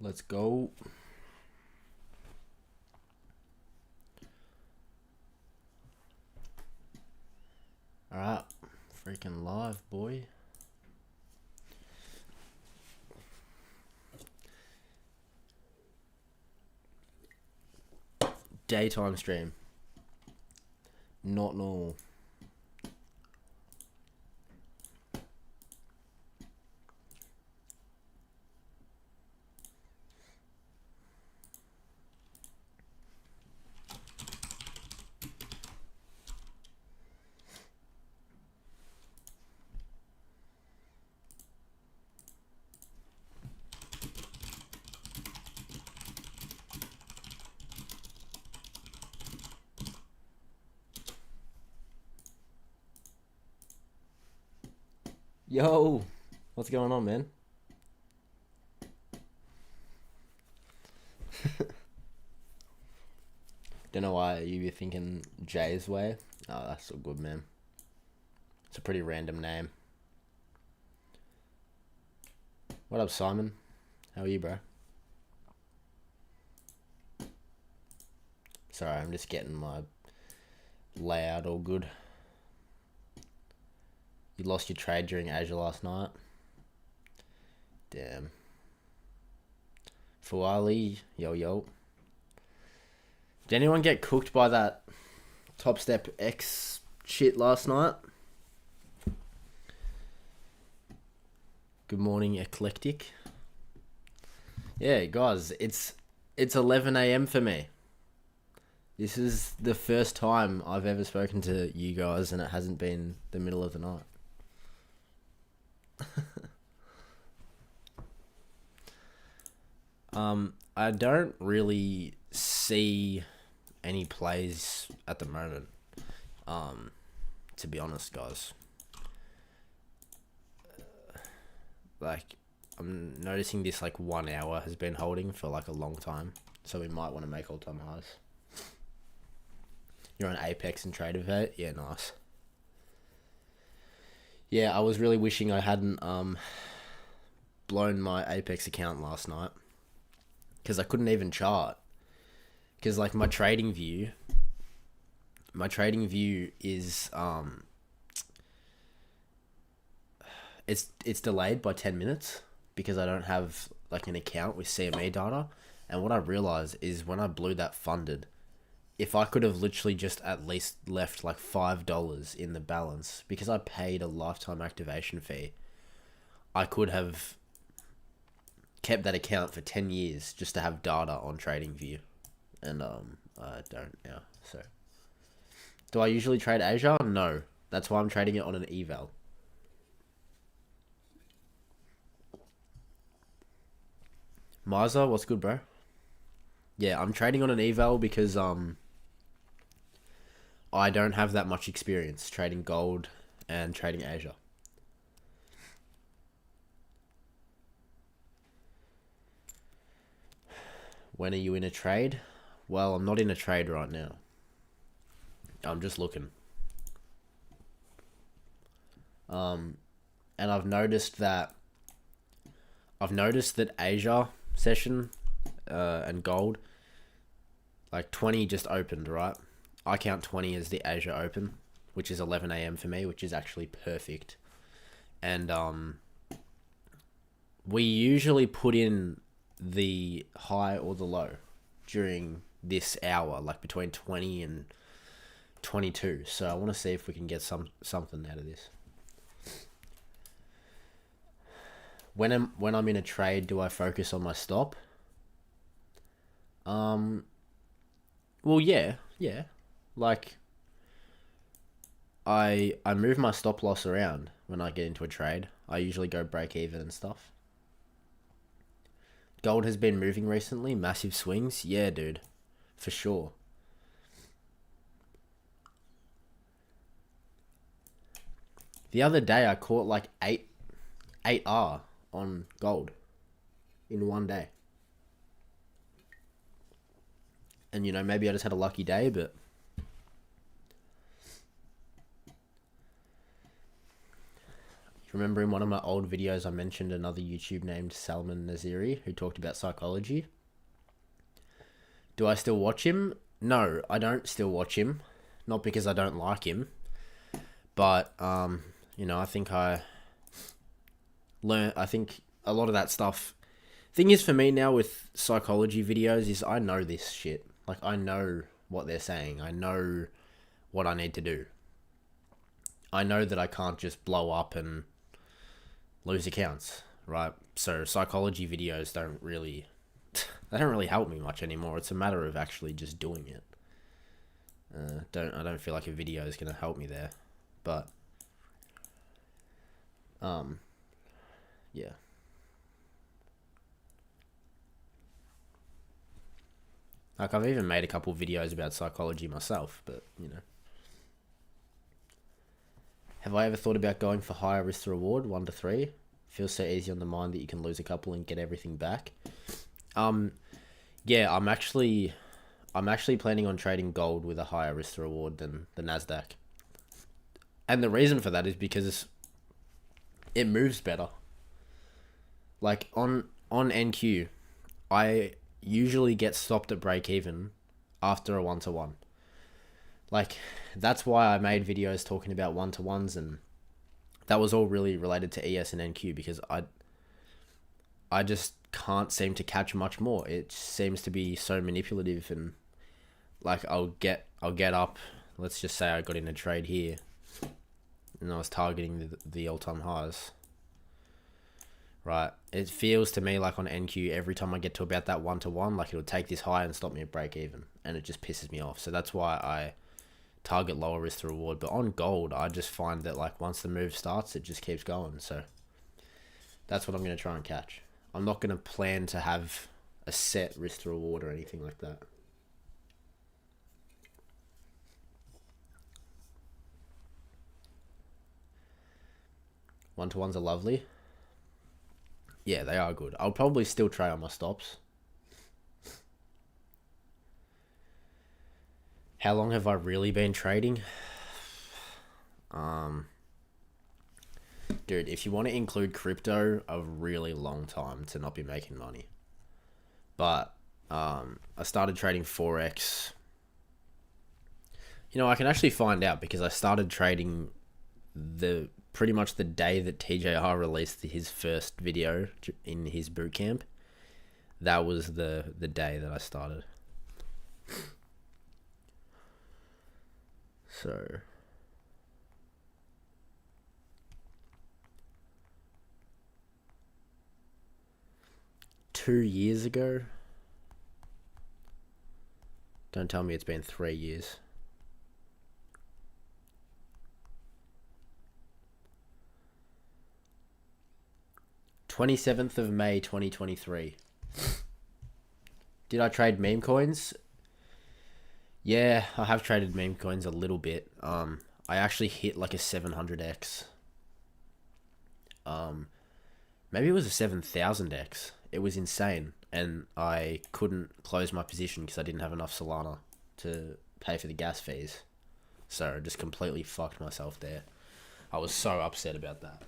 Let's go. Alright, freaking live, boy. Daytime stream. Not normal. Yo, what's going on, man? Don't know why you be thinking JAYWAY. Oh, that's so good, man. It's a pretty random name. What up, Simon? How are you, bro? Sorry, I'm just getting my layout all good. You lost your trade during Asia last night. Damn. Fuali, yo. Did anyone get cooked by that topstep X shit last night? Good morning, eclectic. Yeah, guys, it's 11 a.m. for me. This is the first time I've ever spoken to you guys and it hasn't been the middle of the night. I don't really see any plays at the moment. To be honest, guys. Like, I'm noticing this 1 hour has been holding for a long time. So we might want to make all-time highs. You're on Apex and Tradeovate? Yeah, nice. Yeah, I was really wishing I hadn't blown my Apex account last night. Because I couldn't even chart. Because my trading view is it's delayed by 10 minutes because I don't have an account with CME data. And what I realized is when I blew that funded, if I could have literally just at least left $5 in the balance because I paid a lifetime activation fee, I could have kept that account for 10 years just to have data on TradingView. And I don't now. So do I usually trade Asia? No. That's why I'm trading it on an eval. Marza, what's good, bro? Yeah, I'm trading on an eval because I don't have that much experience trading gold and trading Asia. When are you in a trade? Well, I'm not in a trade right now. I'm just looking. And I've noticed that Asia session and gold 20 just opened, right? I count 20 as the Asia Open, which is 11 a.m. for me, which is actually perfect. And we usually put in the high or the low during this hour, between 20 and 22. So I want to see if we can get something out of this. When I'm in a trade, do I focus on my stop? Well, yeah. I move my stop loss around when I get into a trade. I usually go break even and stuff. Gold has been moving recently, massive swings. Yeah, dude, for sure. The other day I caught 8R on gold in one day. And maybe I just had a lucky day, but you remember in one of my old videos I mentioned another YouTube named Salman Naziri who talked about psychology? Do I still watch him? No, I don't still watch him. Not because I don't like him, but you know, I think I think a lot of that stuff. Thing is, for me now with psychology videos is I know this shit. Like, I know what they're saying. I know what I need to do. I know that I can't just blow up and lose accounts, right? So psychology videos don't really they don't really help me much anymore. It's a matter of actually just doing it. I don't feel like a video is gonna help me there, but yeah. Like, I've even made a couple videos about psychology myself, but you know. Have I ever thought about going for higher risk to reward, 1 to 3? Feels so easy on the mind that you can lose a couple and get everything back. Yeah, I'm actually planning on trading gold with a higher risk to reward than the Nasdaq. And the reason for that is because it moves better. Like on NQ, I usually get stopped at break even after a 1-to-1. Like, that's why I made videos talking about 1-to-1s, and that was all really related to ES and NQ, because I just can't seem to catch much more. It seems to be so manipulative, and like I'll get up. Let's just say I got in a trade here, and I was targeting the all-time highs. Right, it feels to me like on NQ every time I get to about that 1-to-1, like it'll take this high and stop me at break even, and it just pisses me off. So that's why I target lower risk to reward. But on gold, I just find that like once the move starts, it just keeps going. So that's what I'm going to try and catch. I'm not going to plan to have a set risk to reward or anything like that. One-to-ones are lovely. Yeah, they are good. I'll probably still try on my stops. How long have I really been trading? Dude, if you want to include crypto, a really long time to not be making money. But I started trading Forex. You know, I can actually find out because I started trading pretty much the day that TJR released his first video in his bootcamp. That was the day that I started. So 2 years ago. Don't tell me it's been 3 years. May 27th, 2023. Did I trade meme coins? Yeah, I have traded meme coins a little bit. I actually hit like a 700x. Maybe it was a 7000x. It was insane, and I couldn't close my position because I didn't have enough Solana to pay for the gas fees. So I just completely fucked myself there. I was so upset about that.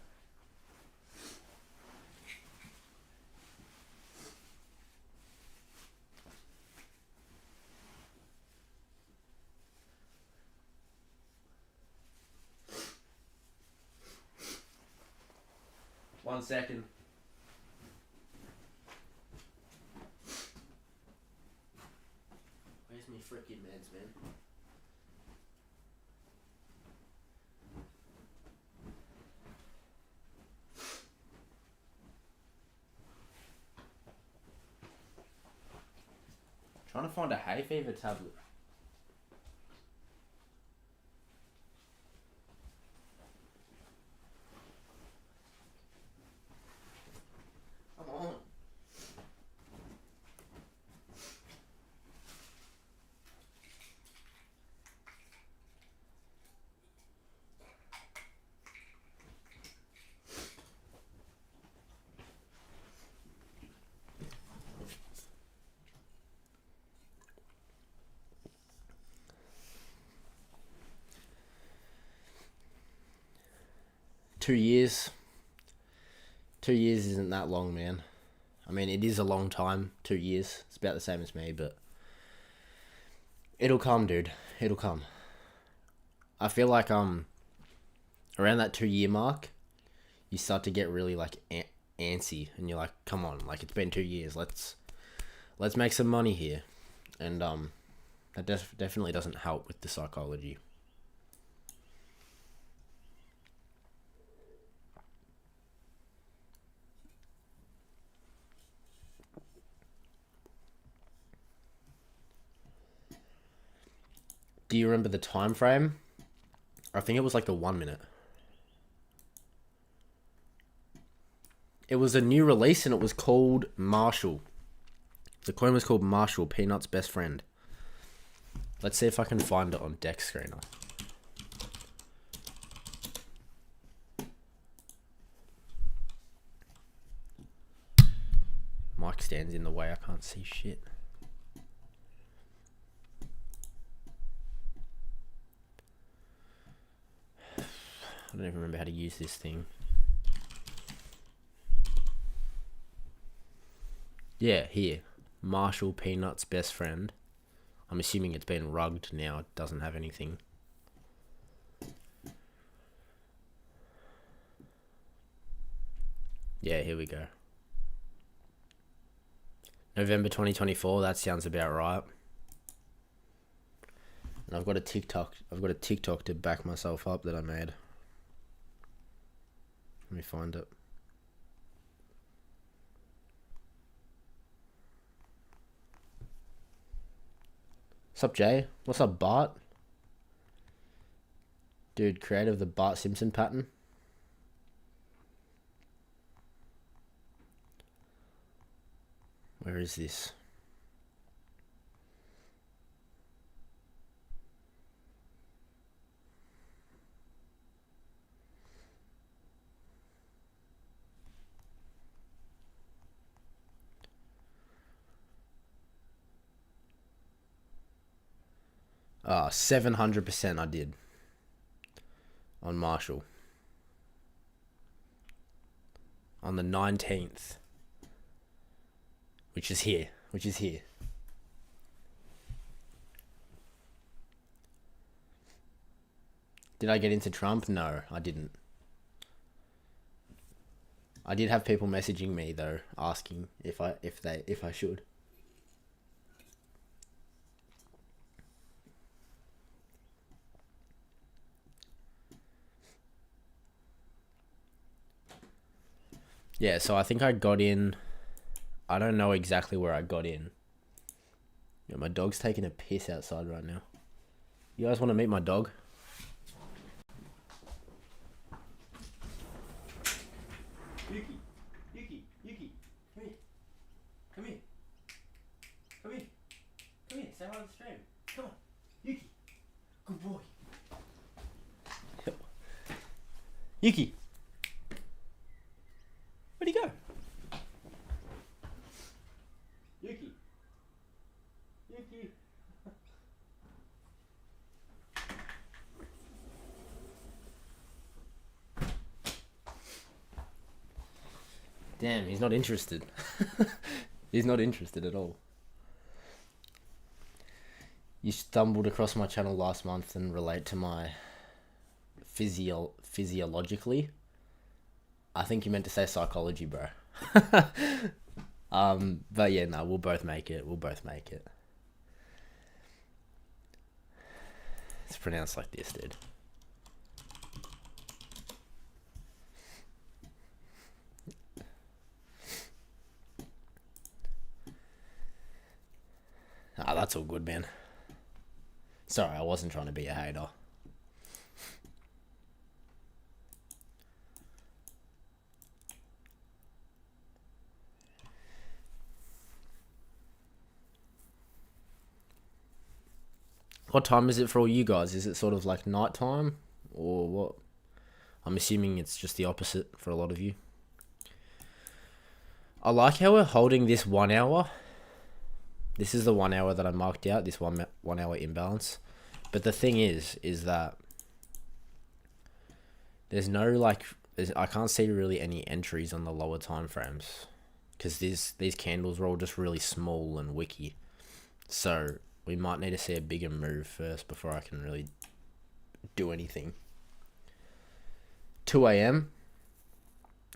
One second. Where's me freaking meds, man? Trying to find a hay fever tablet. Come on. Two years. 2 years isn't that long, man. I mean, it is a long time. 2 years. It's about the same as me, but it'll come, dude. It'll come. I feel like around that 2 year mark, you start to get really like antsy, and you're like, come on, like it's been 2 years. Let's make some money here, and that definitely doesn't help with the psychology. Do you remember the time frame? I think it was like the 1 minute. It was a new release and it was called Marshall. The coin was called Marshall, Peanut's best friend. Let's see if I can find it on Dex Screener. Mic stand's in the way, I can't see shit. I don't even remember how to use this thing. Yeah, here. Marshall, Peanut's best friend. I'm assuming it's been rugged now. It doesn't have anything. Yeah, here we go. November 2024, that sounds about right. And I've got a TikTok to back myself up that I made. Let me find it. What's up, Jay? What's up, Bart? Dude, creator of the Bart Simpson pattern. Where is this? Ah, 700% I did. On Marshall. On the 19th. Which is here. Did I get into Trump? No, I didn't. I did have people messaging me though, asking if I should. Yeah, so I think I got in. I don't know exactly where I got in. Yeah, my dog's taking a piss outside right now. You guys want to meet my dog? Yuki, come here. Come here, say hi to the stream. Come on, Yuki. Good boy. Yuki. Where'd he go? Yuki. Damn, he's not interested. He's not interested at all. You stumbled across my channel last month and relate to my physiologically. I think you meant to say psychology, bro. But yeah, no, we'll both make it. It's pronounced like this, dude. Ah, that's all good, man. Sorry, I wasn't trying to be a hater. What time is it for all you guys? Is it sort of like nighttime or what? I'm assuming it's just the opposite for a lot of you. I like how we're holding this 1 hour. This is the 1 hour that I marked out, this 1 hour imbalance. But the thing is that there's no like I can't see really any entries on the lower time frames because these candles are all just really small and wicky. So we might need to see a bigger move first before I can really do anything. 2 a.m.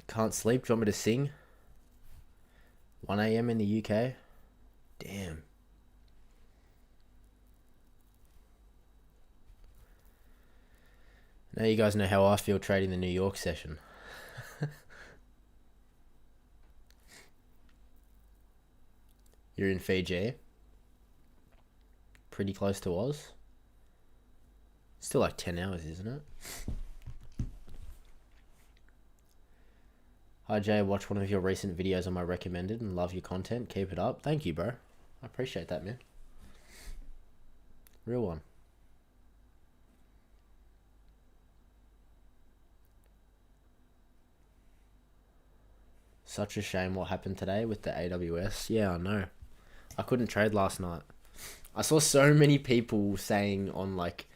Can't sleep. Do you want me to sing? 1 a.m. in the UK. Damn. Now you guys know how I feel trading the New York session. You're in Fiji. Pretty close to Oz. Still like 10 hours, isn't it? Hi Jay, watch one of your recent videos on my recommended and love your content. Keep it up. Thank you, bro. I appreciate that, man. Real one. Such a shame what happened today with the AWS. Yeah, I know. I couldn't trade last night. I saw so many people saying on like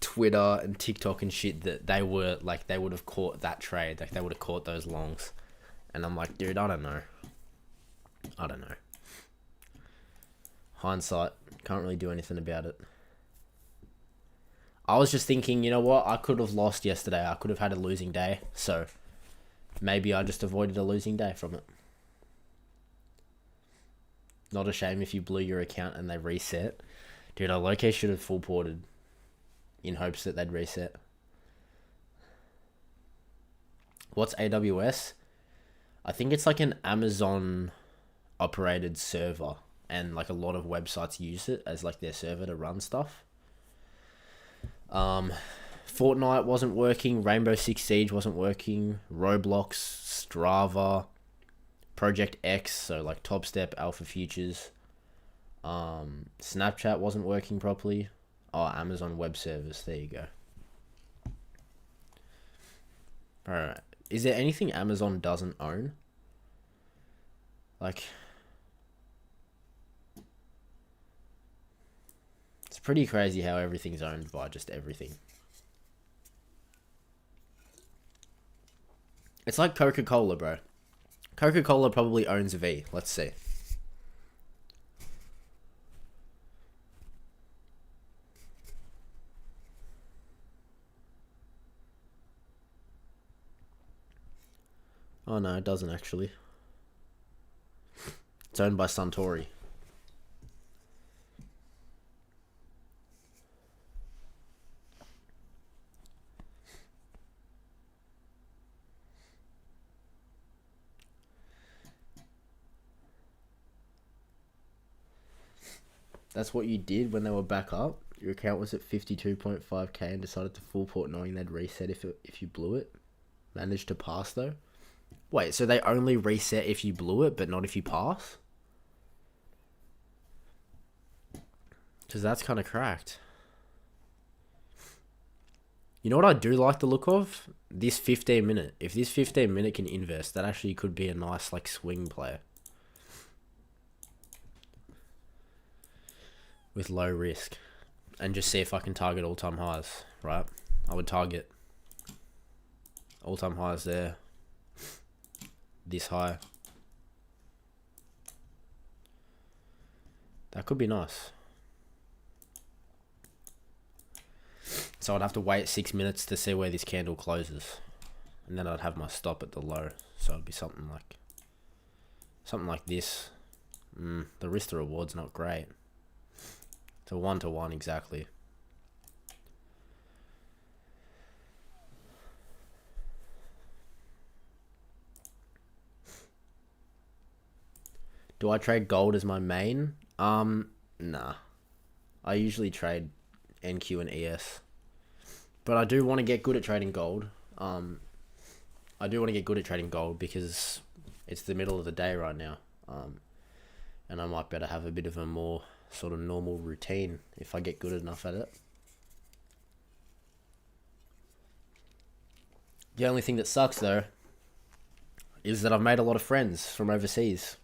Twitter and TikTok and shit that they were like, they would have caught that trade. Like they would have caught those longs. And I'm like, dude, I don't know. I don't know. Hindsight. Can't really do anything about it. I was just thinking, you know what? I could have lost yesterday. I could have had a losing day. So maybe I just avoided a losing day from it. Not a shame if you blew your account and they reset. Dude, I low-key should have full ported in hopes that they'd reset. What's AWS? I think it's like an Amazon operated server, and like a lot of websites use it as like their server to run stuff. Fortnite wasn't working, Rainbow Six Siege wasn't working, Roblox, Strava, Project X, so like Topstep, Alpha Futures. Snapchat wasn't working properly. Oh, Amazon Web Service, there you go. Alright. Is there anything Amazon doesn't own? Like, it's pretty crazy how everything's owned by just everything. It's like Coca-Cola, bro. Coca-Cola probably owns V. Let's see. Oh no, it doesn't actually. It's owned by Suntory. That's what you did when they were back up? Your account was at 52.5k and decided to full port knowing they'd reset if you blew it? Managed to pass though? Wait, so they only reset if you blew it, but not if you pass? Because that's kind of cracked. You know what I do like the look of? This 15 minute. If this 15 minute can invest, that actually could be a nice like swing play. With low risk. And just see if I can target all-time highs, right? I would target all-time highs there. This high. That could be nice. So I'd have to wait 6 minutes to see where this candle closes. And then I'd have my stop at the low. So it'd be something like this. The risk to reward's not great. It's a 1-to-1 exactly. Do I trade gold as my main? Nah. I usually trade NQ and ES. But I do want to get good at trading gold. I do want to get good at trading gold because it's the middle of the day right now. And I might better have a bit of a more sort of normal routine if I get good enough at it. The only thing that sucks though is that I've made a lot of friends from overseas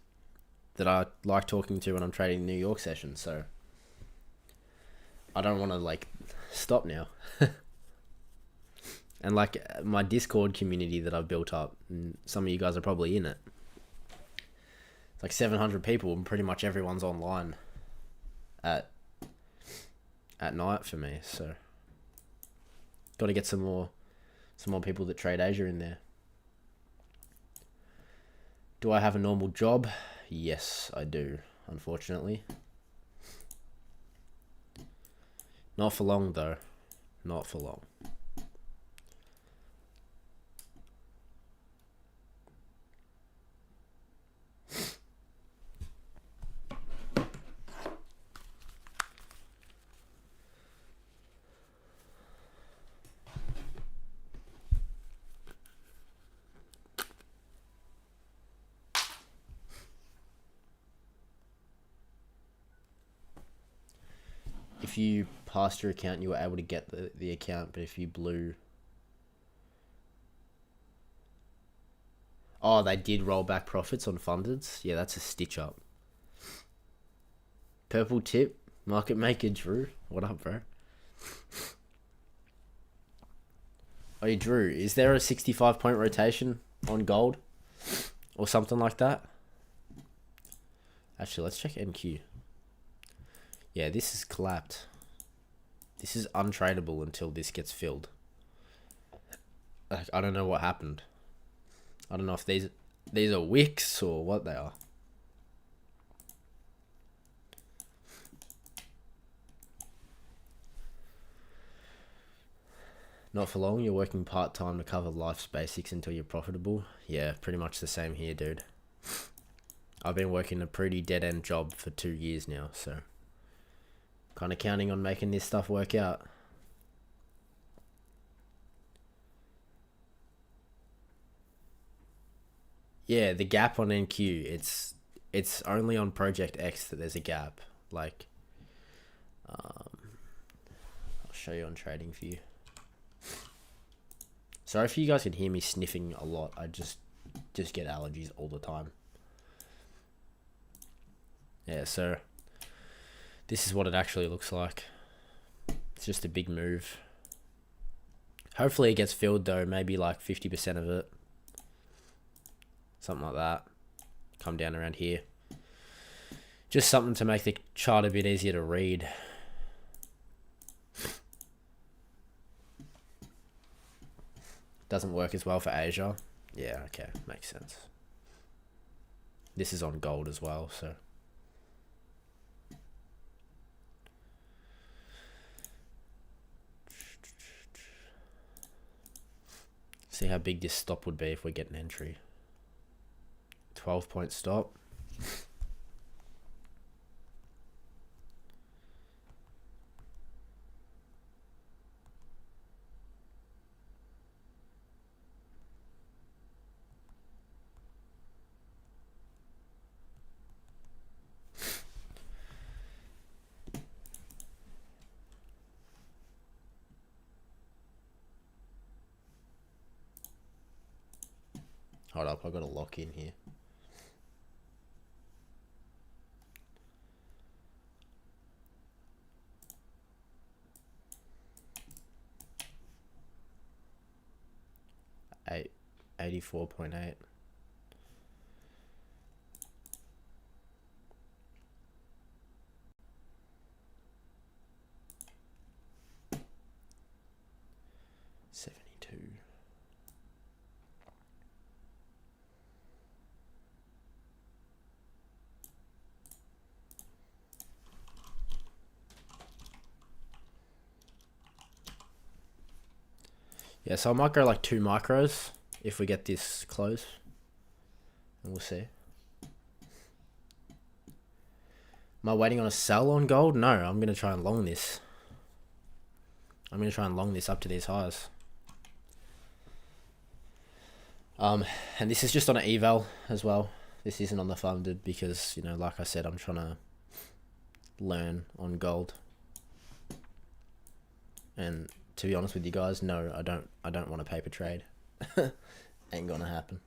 that I like talking to when I'm trading New York sessions, so I don't want to like stop now. And like my Discord community that I've built up, and some of you guys are probably in it. It's like 700 people, and pretty much everyone's online at night for me. So got to get some more people that trade Asia in there. Do I have a normal job? Yes, I do, unfortunately. Not for long though. Not for long. If you passed your account, you were able to get the account, but if you blew... Oh, they did roll back profits on fundeds? Yeah, that's a stitch up. Purple tip, market maker Drew. What up, bro? Oh, Drew, is there a 65-point rotation on gold? Or something like that? Actually, let's check NQ. Yeah, this is collapsed. This is untradeable until this gets filled. Like, I don't know what happened. I don't know if these are wicks or what they are. Not for long, you're working part-time to cover life's basics until you're profitable. Yeah, pretty much the same here, dude. I've been working a pretty dead-end job for 2 years now, so... kind of counting on making this stuff work out. Yeah, the gap on NQ, it's only on Project X that there's a gap. Like, I'll show you on TradingView. Sorry if you guys can hear me sniffing a lot. I just get allergies all the time. Yeah, so this is what it actually looks like. It's just a big move. Hopefully it gets filled though, maybe like 50% of it. Something like that. Come down around here. Just something to make the chart a bit easier to read. Doesn't work as well for Asia. Yeah, okay, makes sense. This is on gold as well, so. See how big this stop would be if we get an entry. 12-point stop. Hold up, I've got a lock in here. Eight, 84.8. Yeah, so I might go like 2 micros if we get this close. And we'll see. Am I waiting on a sell on gold? No, I'm going to try and long this. I'm going to try and long this up to these highs. And this is just on an eval as well. This isn't on the funded because, you know, like I said, I'm trying to learn on gold. And to be honest with you guys, no, I don't want a paper trade. Ain't gonna happen.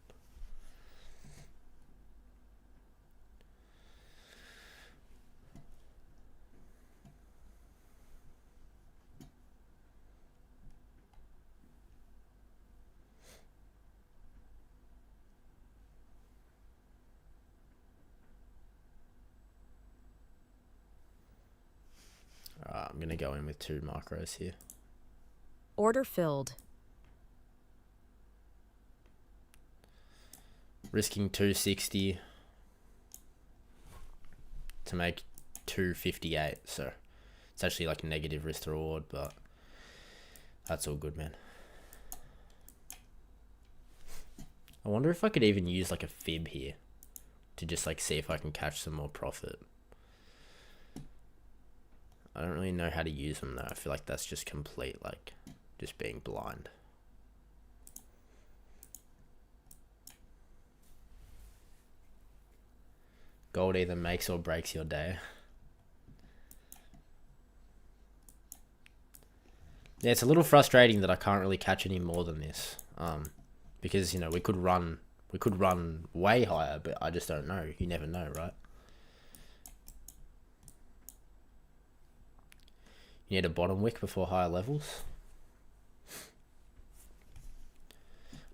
I'm going to go in with 2 micros here. Order filled. Risking 260 to make 258. So it's actually like a negative risk to reward, but that's all good, man. I wonder if I could even use like a fib here to just like see if I can catch some more profit. I don't really know how to use them though. I feel like that's just complete, like, just being blind. Gold either makes or breaks your day. Yeah, it's a little frustrating that I can't really catch any more than this. Because, you know, we could run way higher, but I just don't know. You never know, right? You need a bottom wick before higher levels.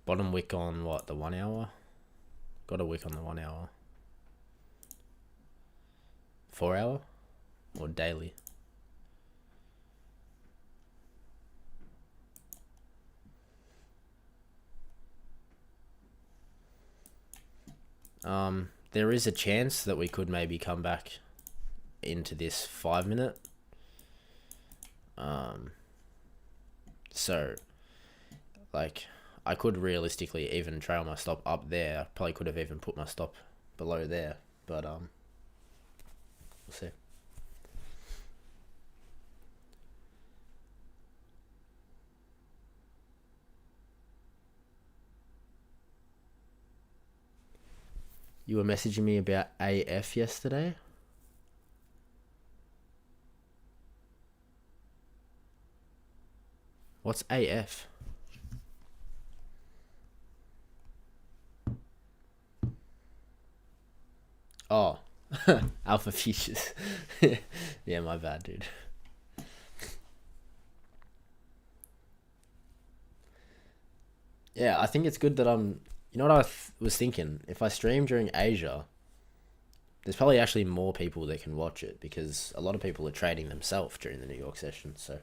Bottom wick on what, the 1 hour? Got a wick on the 1 hour. 4 hour? Or daily? There is a chance that we could maybe come back into this 5 minute. So, like, I could realistically even trail my stop up there. I probably could have even put my stop below there, but we'll see. You were messaging me about AF yesterday? What's AF? Oh, Alpha Futures. Yeah, my bad, dude. Yeah, I think it's good that I'm... You know what I was thinking? If I stream during Asia, there's probably actually more people that can watch it because a lot of people are trading themselves during the New York session. So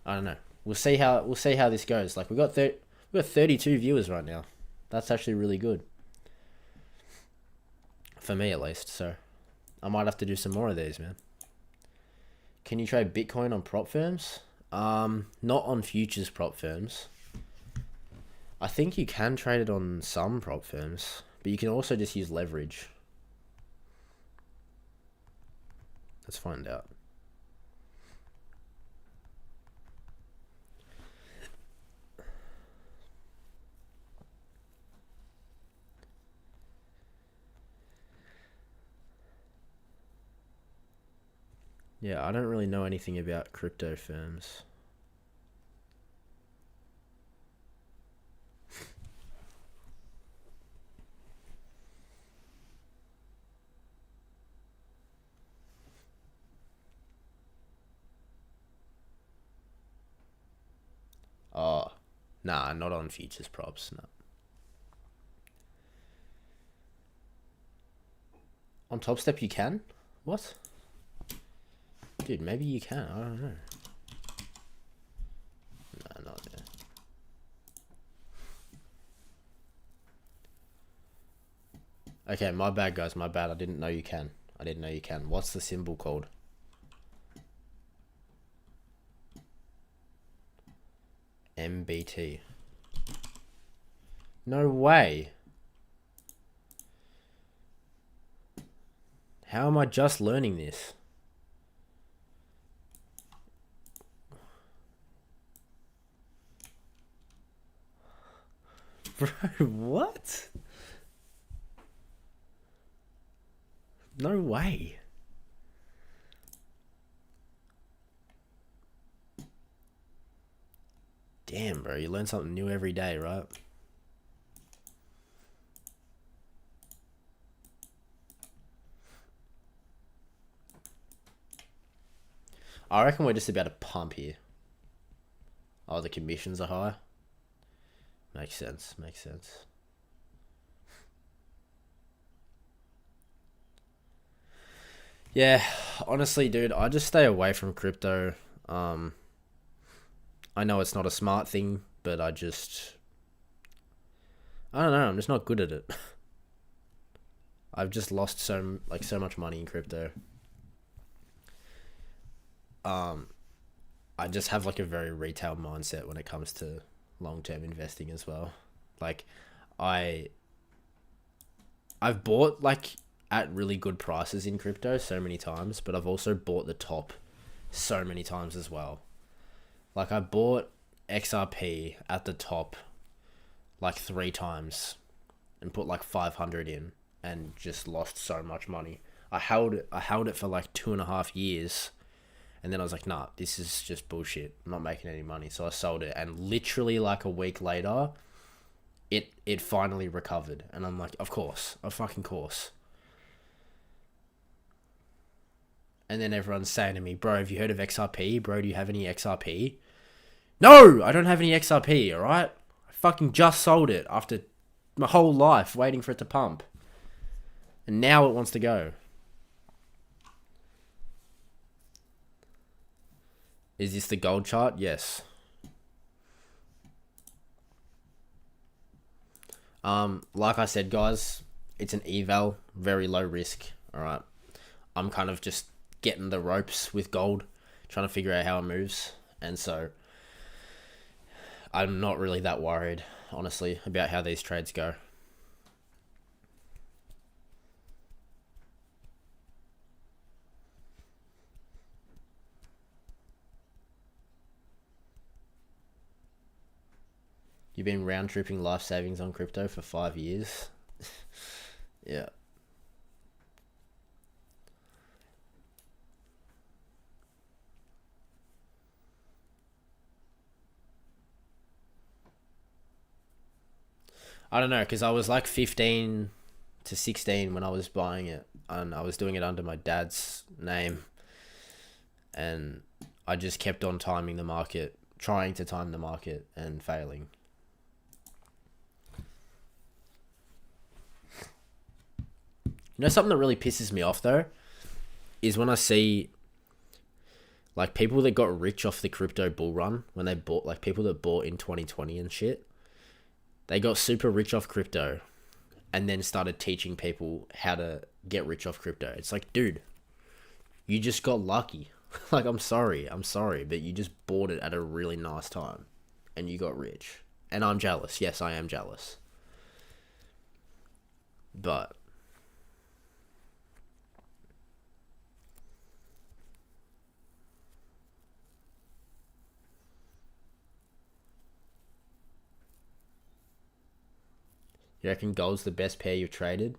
I don't know. We'll see how this goes. Like we got 32 viewers right now. That's actually really good for me, at least. So I might have to do some more of these, man. Can you trade Bitcoin on prop firms? Not on futures prop firms. I think you can trade it on some prop firms, but you can also just use leverage. Let's find out. Yeah, I don't really know anything about crypto firms. Oh, nah, not on futures props, no. On topstep you can? What? Dude, maybe you can, I don't know. Nah, not there. Okay, my bad, guys, my bad. I didn't know you can. What's the symbol called? MBT. No way. How am I just learning this? Bro, what? No way. Damn, bro, you learn something new every day, right? I reckon we're just about to pump here. Oh, the commissions are high. Makes sense, makes sense. Yeah, Honestly, dude, I just stay away from crypto. I know it's not a smart thing, but I don't know. I'm just not good at it. I've just lost so much money in crypto. I just have like a very retail mindset when it comes to long-term investing as well. Like, I I've bought like at really good prices in crypto so many times, but I've also bought the top so many times as well. Like, I bought XRP at the top like 3 times and put like 500 in and just lost so much money. I held it for like 2.5 years, and then I was like, nah, this is just bullshit. I'm not making any money. So I sold it, and literally like a week later, it finally recovered. And I'm like, of fucking course. And then everyone's saying to me, bro, have you heard of XRP? Bro, do you have any XRP? No, I don't have any XRP, alright? I fucking just sold it after my whole life waiting for it to pump. And now it wants to go. Is this the gold chart? Yes. Like I said, guys, it's an eval, very low risk. Alright. I'm kind of just getting the ropes with gold, trying to figure out how it moves. And so I'm not really that worried, honestly, about how these trades go. You've been round tripping life savings on crypto for 5 years. Yeah. I don't know, because I was like 15 to 16 when I was buying it, and I was doing it under my dad's name, and I just kept on timing the market, trying to time the market, and failing. You know, something that really pisses me off though is when I see like people that got rich off the crypto bull run, when they bought, like people that bought in 2020 and shit, they got super rich off crypto and then started teaching people how to get rich off crypto. It's like, dude, you just got lucky. Like, I'm sorry, but you just bought it at a really nice time and you got rich. And I'm jealous. Yes, I am jealous. But you reckon gold's the best pair you've traded?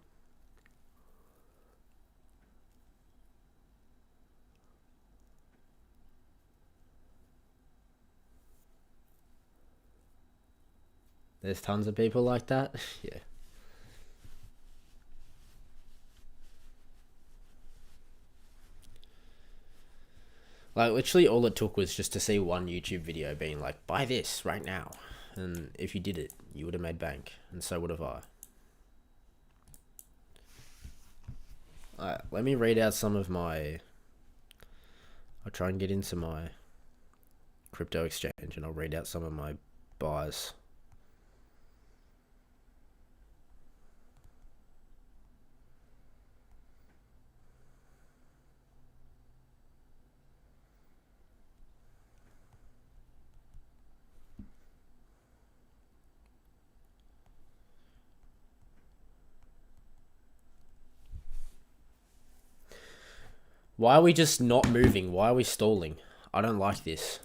There's tons of people like that. Yeah. Like, literally all it took was just to see one YouTube video being like, buy this right now. And if you did it, you would have made bank. And so would have I. Alright, let me read out some of my... I'll try and get into my crypto exchange and I'll read out some of my buys. Why are we just not moving? Why are we stalling? I don't like this.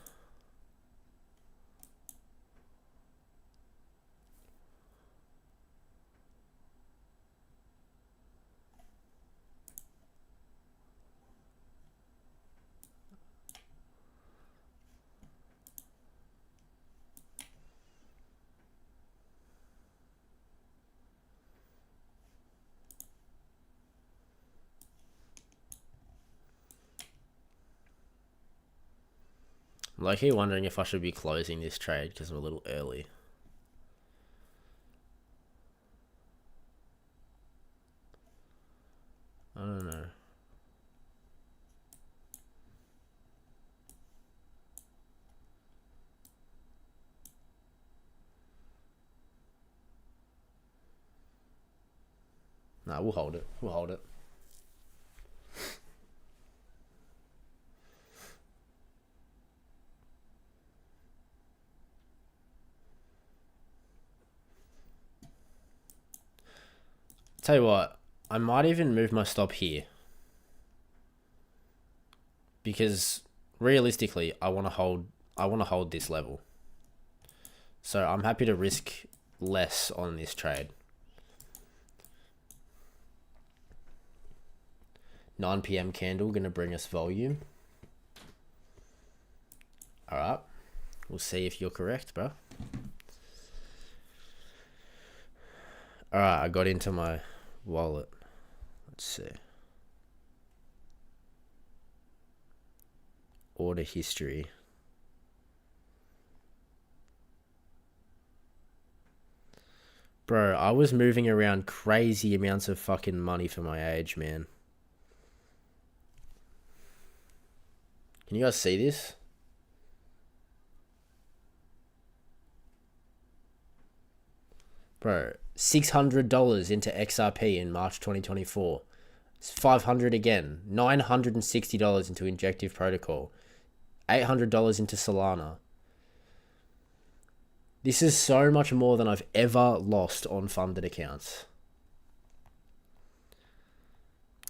I'm like here wondering if I should be closing this trade because I'm a little early. I don't know. Nah, we'll hold it. We'll hold it. Tell you what, I might even move my stop here. Because realistically, I want to hold this level. So I'm happy to risk less on this trade. 9 p.m. candle gonna bring us volume. Alright. We'll see if you're correct, bro. Alright, I got into my wallet. Let's see. Order history. Bro, I was moving around crazy amounts of fucking money for my age, man. Can you guys see this? Bro, $600 into XRP in March 2024. It's $500 again. $960 into Injective Protocol. $800 into Solana. This is so much more than I've ever lost on funded accounts.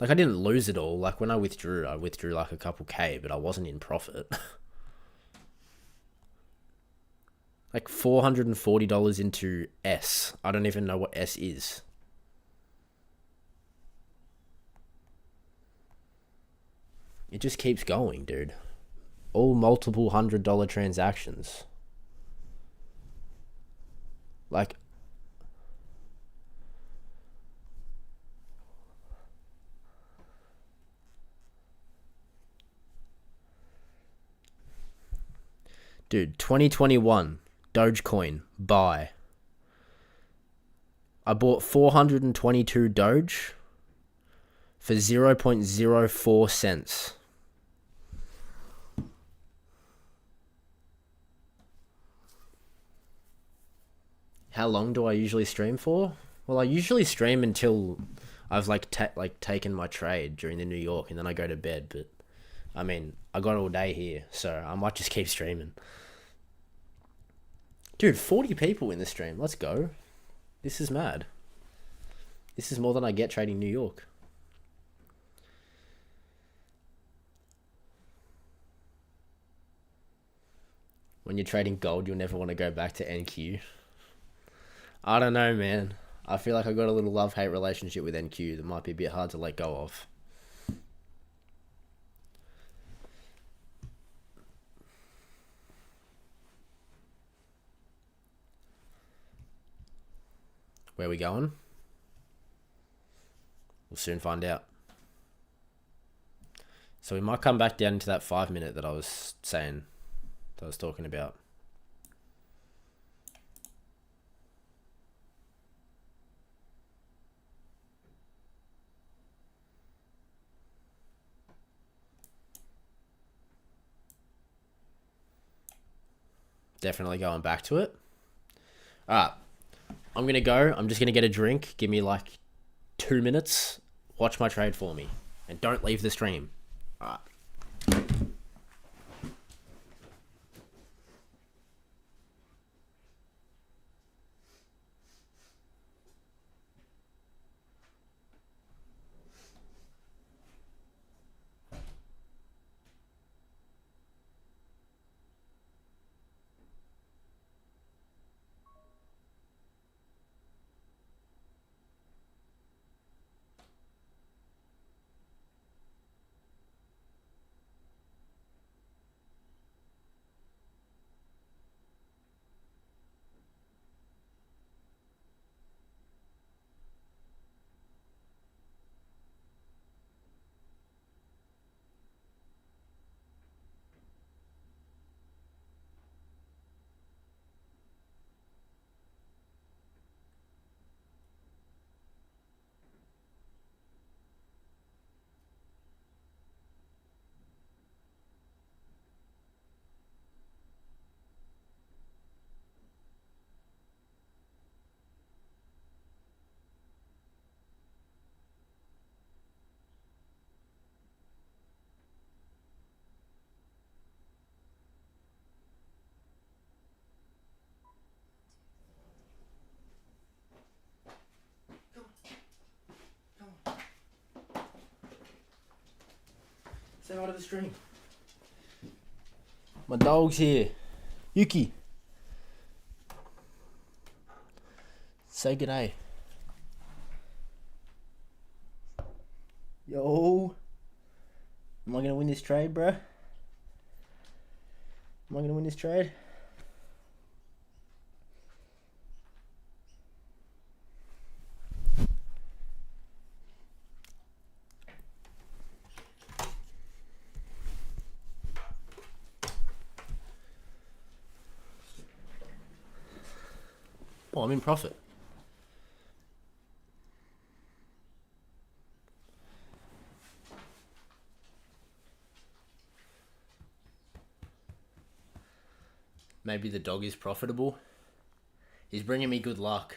Like, I didn't lose it all. Like, when I withdrew like a couple K, but I wasn't in profit. Like, $440 into S. I don't even know what S is. It just keeps going, dude. All multiple $100 transactions. Like, dude, 2021 Dogecoin buy. I bought 422 Doge for 0.04 cents. How long do I usually stream for? Well, I usually stream until I've taken my trade during the New York, and then I go to bed. But I mean, I got all day here, so I might just keep streaming. Dude, 40 people in the stream. Let's go. This is mad. This is more than I get trading New York. When you're trading gold, you'll never want to go back to NQ. I don't know, man. I feel like I got a little love-hate relationship with NQ that might be a bit hard to let go of. Where are we going? We'll soon find out. So we might come back down into that 5 minute that I was saying, that I was talking about. Definitely going back to it. Alright. I'm going to go. I'm just going to get a drink. Give me like 2 minutes. Watch my trade for me. And don't leave the stream. Alright. Say hi to the stream. My dog's here. Yuki. Say g'day. Yo. Am I gonna win this trade, bro? Am I gonna win this trade? Oh, I'm in profit. Maybe the dog is profitable. He's bringing me good luck.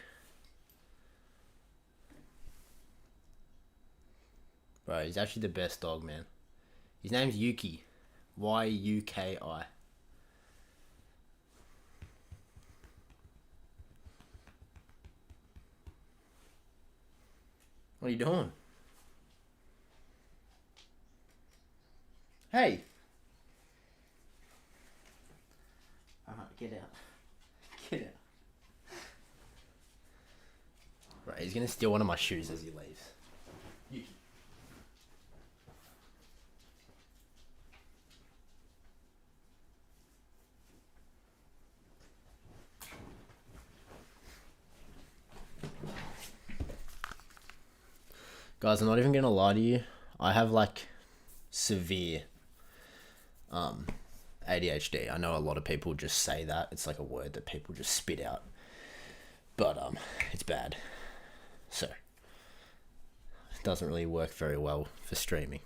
Bro, he's actually the best dog, man. His name's Yuki. Y-U-K-I. What are you doing? Hey! Alright, get out. Get out. Right, he's gonna steal one of my shoes as he leaves. Yuki. Guys, I'm not even gonna lie to you. I have like severe ADHD. I know a lot of people just say that. It's like a word that people just spit out. But it's bad. So it doesn't really work very well for streaming.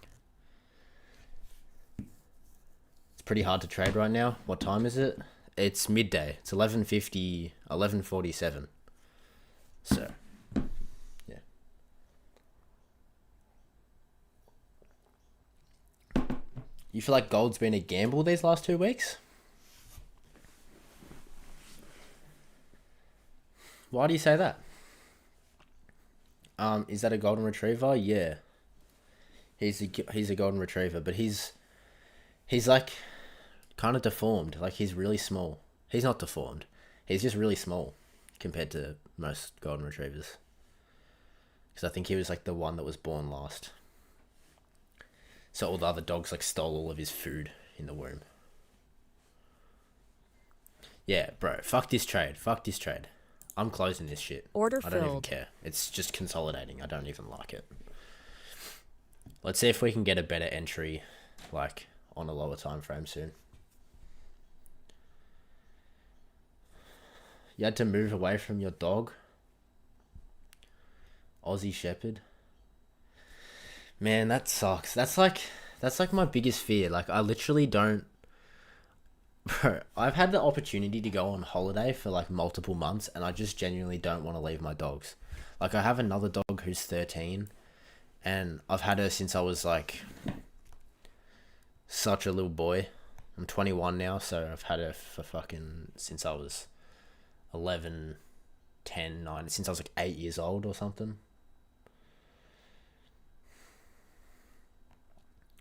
It's pretty hard to trade right now. What time is it? It's midday. It's 11:50, 11:47. So yeah. You feel like gold's been a gamble these last 2 weeks? Why do you say that? Is that a golden retriever? Yeah. He's a golden retriever, but he's like kind of deformed. Like he's really small. He's not deformed. He's just really small compared to most golden retrievers. Because I think he was like the one that was born last. So all the other dogs like stole all of his food in the womb. Yeah, bro. Fuck this trade. Fuck this trade. I'm closing this shit. Order I don't even filled. care. It's just consolidating. I don't even like it. Let's see if we can get a better entry, like, on a lower time frame soon. You had to move away from your dog? Aussie Shepherd? Man, that sucks. That's like my biggest fear. Like, I literally don't... Bro, I've had the opportunity to go on holiday for like multiple months and I just genuinely don't want to leave my dogs. Like I have another dog who's 13 and I've had her since I was like such a little boy. I'm 21 now, so I've had her for fucking since I was 11, 10, 9, since I was like 8 years old or something.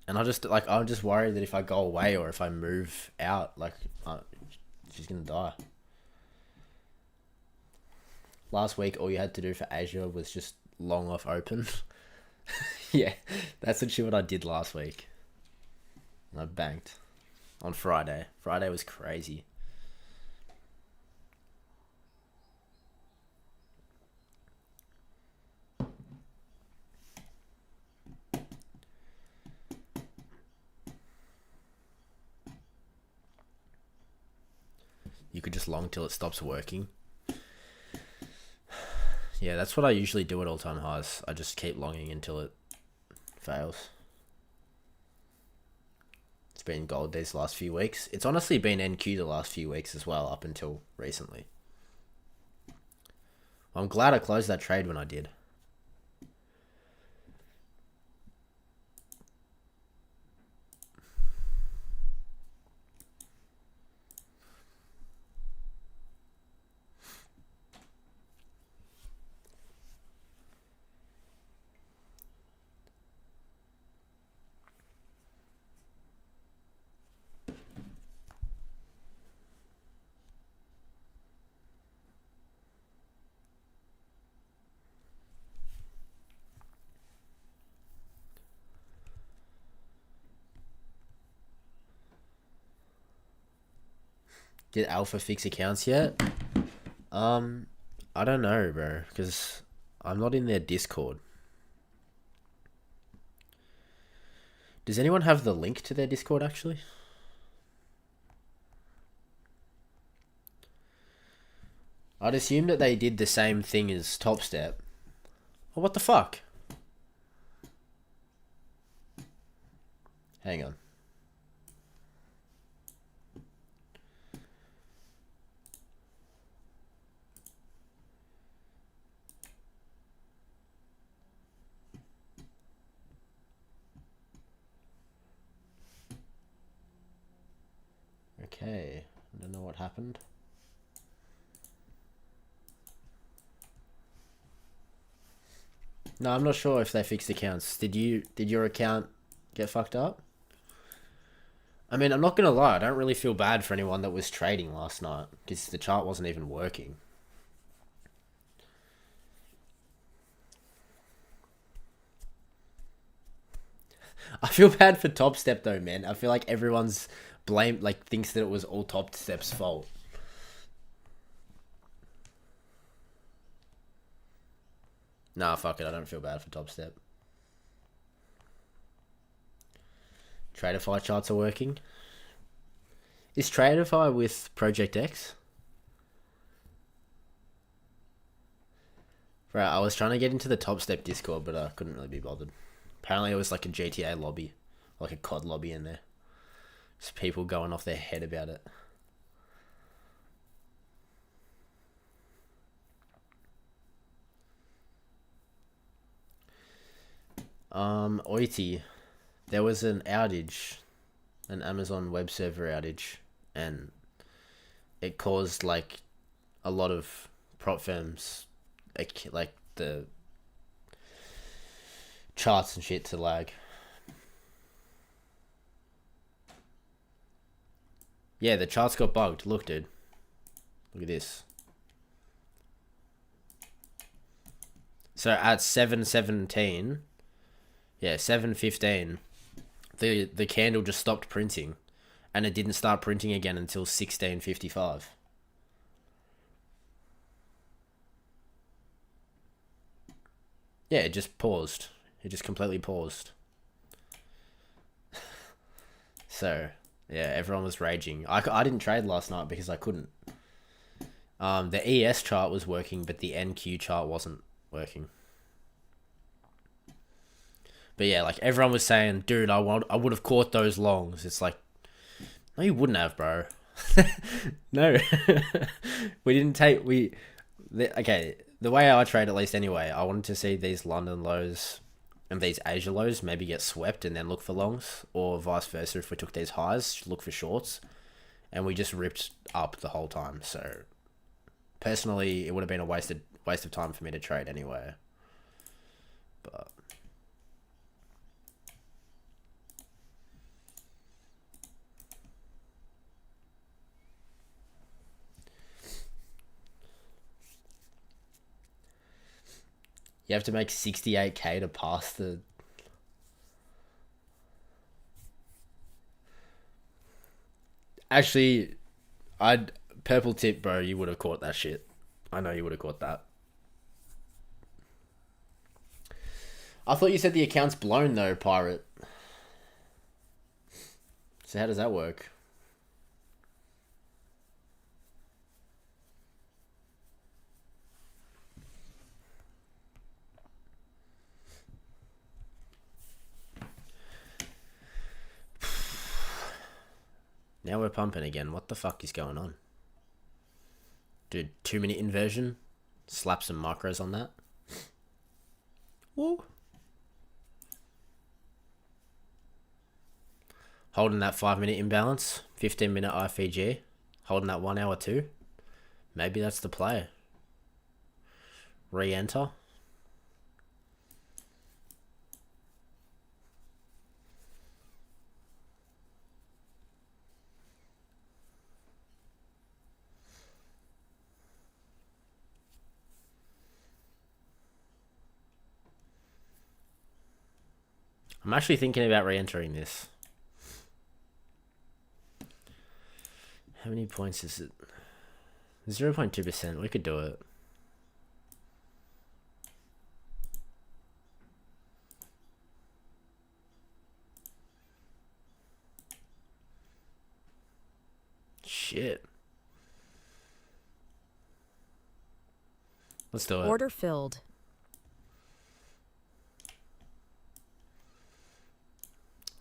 And I'm just worried that if I go away or if I move out, like, she's gonna die. Last week, all you had to do for Asia was just long off open. Yeah, that's actually what I did last week. I banked on Friday. Friday was crazy. You could just long till it stops working. Yeah, that's what I usually do at all-time highs. I just keep longing until it fails. It's been gold these last few weeks. It's honestly been NQ the last few weeks as well, up until recently. I'm glad I closed that trade when I did. Did Alpha fix accounts yet? I don't know, bro, because I'm not in their Discord. Does anyone have the link to their Discord, actually? I'd assume that they did the same thing as Topstep. Oh, what the fuck? Hang on. Okay, I don't know what happened. No, I'm not sure if they fixed accounts. Did your account get fucked up? I mean, I'm not gonna lie, I don't really feel bad for anyone that was trading last night because the chart wasn't even working. I feel bad for Topstep though, man. I feel like everyone's thinks that it was all Topstep's fault. Nah, fuck it. I don't feel bad for Topstep. Traderify charts are working. Is Traderify with Project X? Right, I was trying to get into the Topstep Discord, but I couldn't really be bothered. Apparently it was like a GTA lobby. Like a COD lobby in there. Just people going off their head about it. Oiti. There was an outage. An Amazon web server outage. And it caused like a lot of prop firms, like the charts and shit, to lag. Yeah, the charts got bugged. Look, dude. Look at this. So at 7:17, yeah, 7:15, the candle just stopped printing, and it didn't start printing again until 16:55. Yeah, it just paused. It just completely paused. So, yeah, everyone was raging. I didn't trade last night because I couldn't. The ES chart was working, but the NQ chart wasn't working. But yeah, like everyone was saying, dude, I would have caught those longs. It's like, no, you wouldn't have, bro. No, we didn't take okay. The way I trade, at least anyway, I wanted to see these London lows and these Asia lows maybe get swept and then look for longs, or vice versa. If we took these highs, look for shorts, and we just ripped up the whole time. So personally, it would have been a waste of time for me to trade anyway. But you have to make 68k to pass the... Actually, I'd... Purple tip, bro, you would have caught that shit. I know you would have caught that. I thought you said the account's blown though, Pirate. So how does that work? Now we're pumping again. What the fuck is going on? Dude, 2-minute inversion. Slap some macros on that. Woo. Holding that 5-minute imbalance. 15-minute IFG. Holding that 1 hour too. Maybe that's the play. Re-enter. I'm actually thinking about re-entering this. How many points is it? 0.2%. We could do it. Shit. Let's do it. Order filled.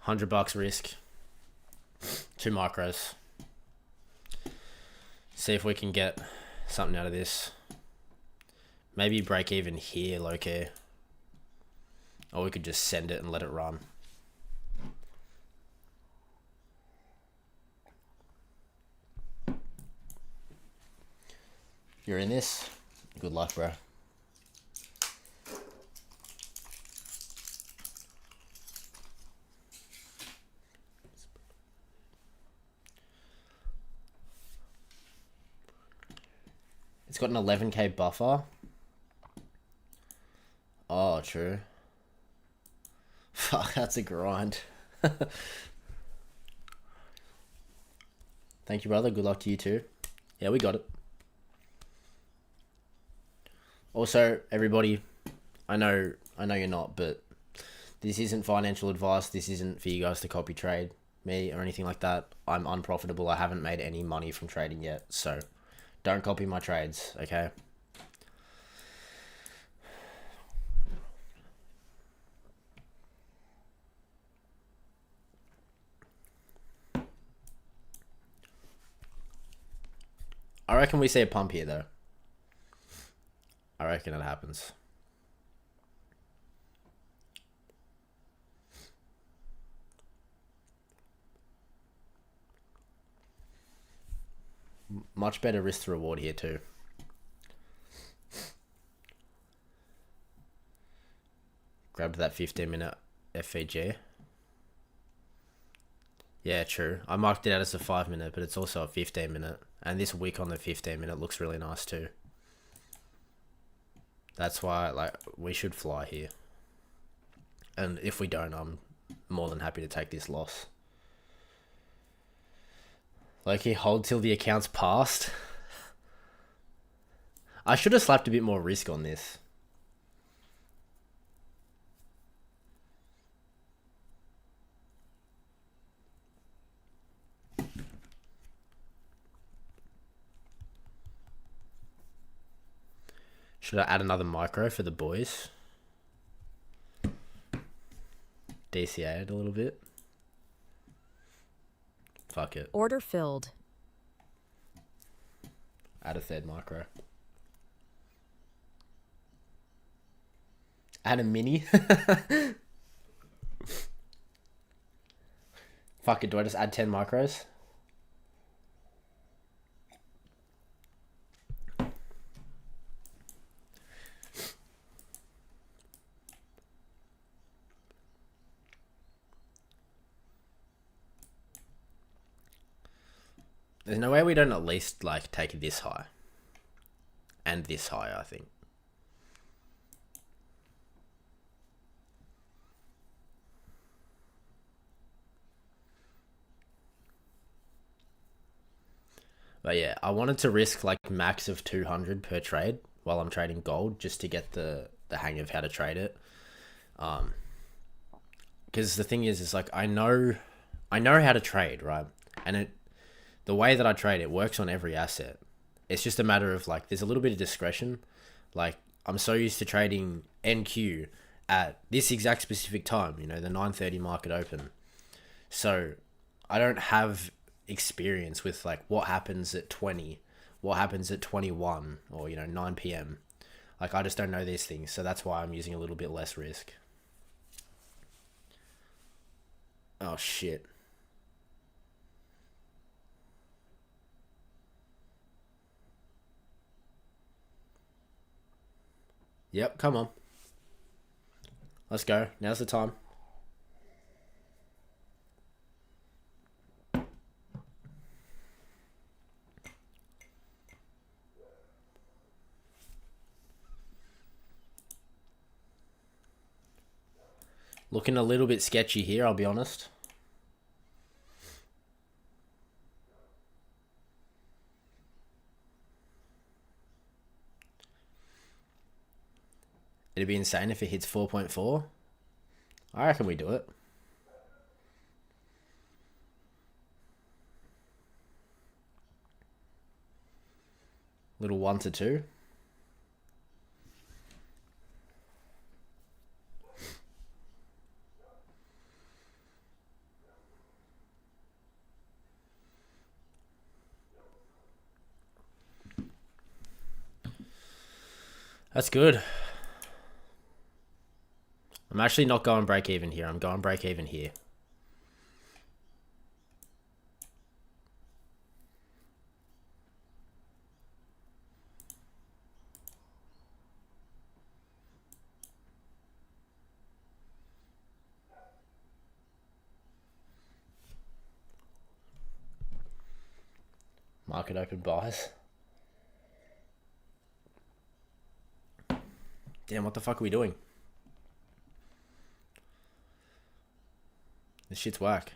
$100 risk. 2 micros. See if we can get something out of this. Maybe break even here, low-key. Or we could just send it and let it run. You're in this? Good luck, bro. It's got an 11k buffer. Oh, true. Fuck, that's a grind. Thank you, brother. Good luck to you too. Yeah, we got it. Also, everybody, I know you're not, but this isn't financial advice. This isn't for you guys to copy trade me or anything like that. I'm unprofitable. I haven't made any money from trading yet, so don't copy my trades, okay? I reckon we see a pump here, though. I reckon it happens. Much better risk to reward here too. Grabbed that 15-minute FVG. Yeah, true. I marked it out as a 5-minute, but it's also a 15-minute. And this wick on the 15-minute looks really nice too. That's why, like, we should fly here. And if we don't, I'm more than happy to take this loss. Like, he hold till the account's passed. I should have slapped a bit more risk on this. Should I add another micro for the boys? DCA'd a little bit. Fuck it. Order filled. Add a third micro. Add a mini. Fuck it, do I just add 10 micros? There's no way we don't at least, like, take it this high. And this high, I think. But yeah, I wanted to risk, like, max of 200 per trade while I'm trading gold, just to get the hang of how to trade it. Because the thing is like, I know how to trade, right? And the way that I trade, it works on every asset. It's just a matter of, like, there's a little bit of discretion. Like, I'm so used to trading NQ at this exact specific time, you know, the 9:30 market open. So I don't have experience with, like, what happens at 20, what happens at 21, or, you know, 9 p.m. Like, I just don't know these things. So that's why I'm using a little bit less risk. Oh, shit. Yep, come on. Let's go. Now's the time. Looking a little bit sketchy here, I'll be honest. It'd be insane if it hits 4.4. I reckon we do it. Little 1 to 2. That's good. I'm actually not going break even here. I'm going break even here. Market open buys. Damn, what the fuck are we doing? This shit's whack.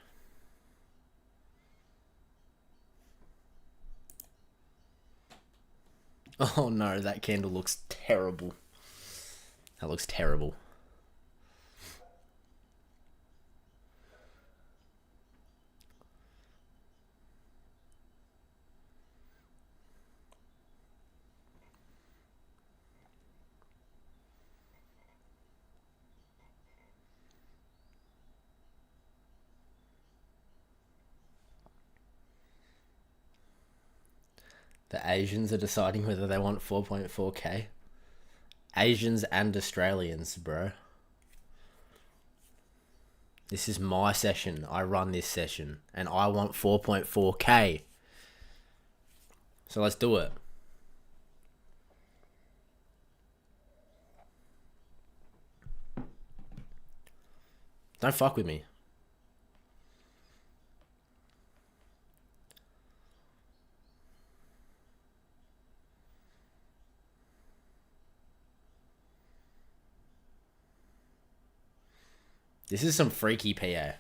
Oh no, that candle looks terrible. That looks terrible. The Asians are deciding whether they want 4.4k. Asians and Australians, bro. This is my session. I run this session. And I want 4.4k. So let's do it. Don't fuck with me. This is some freaky PA.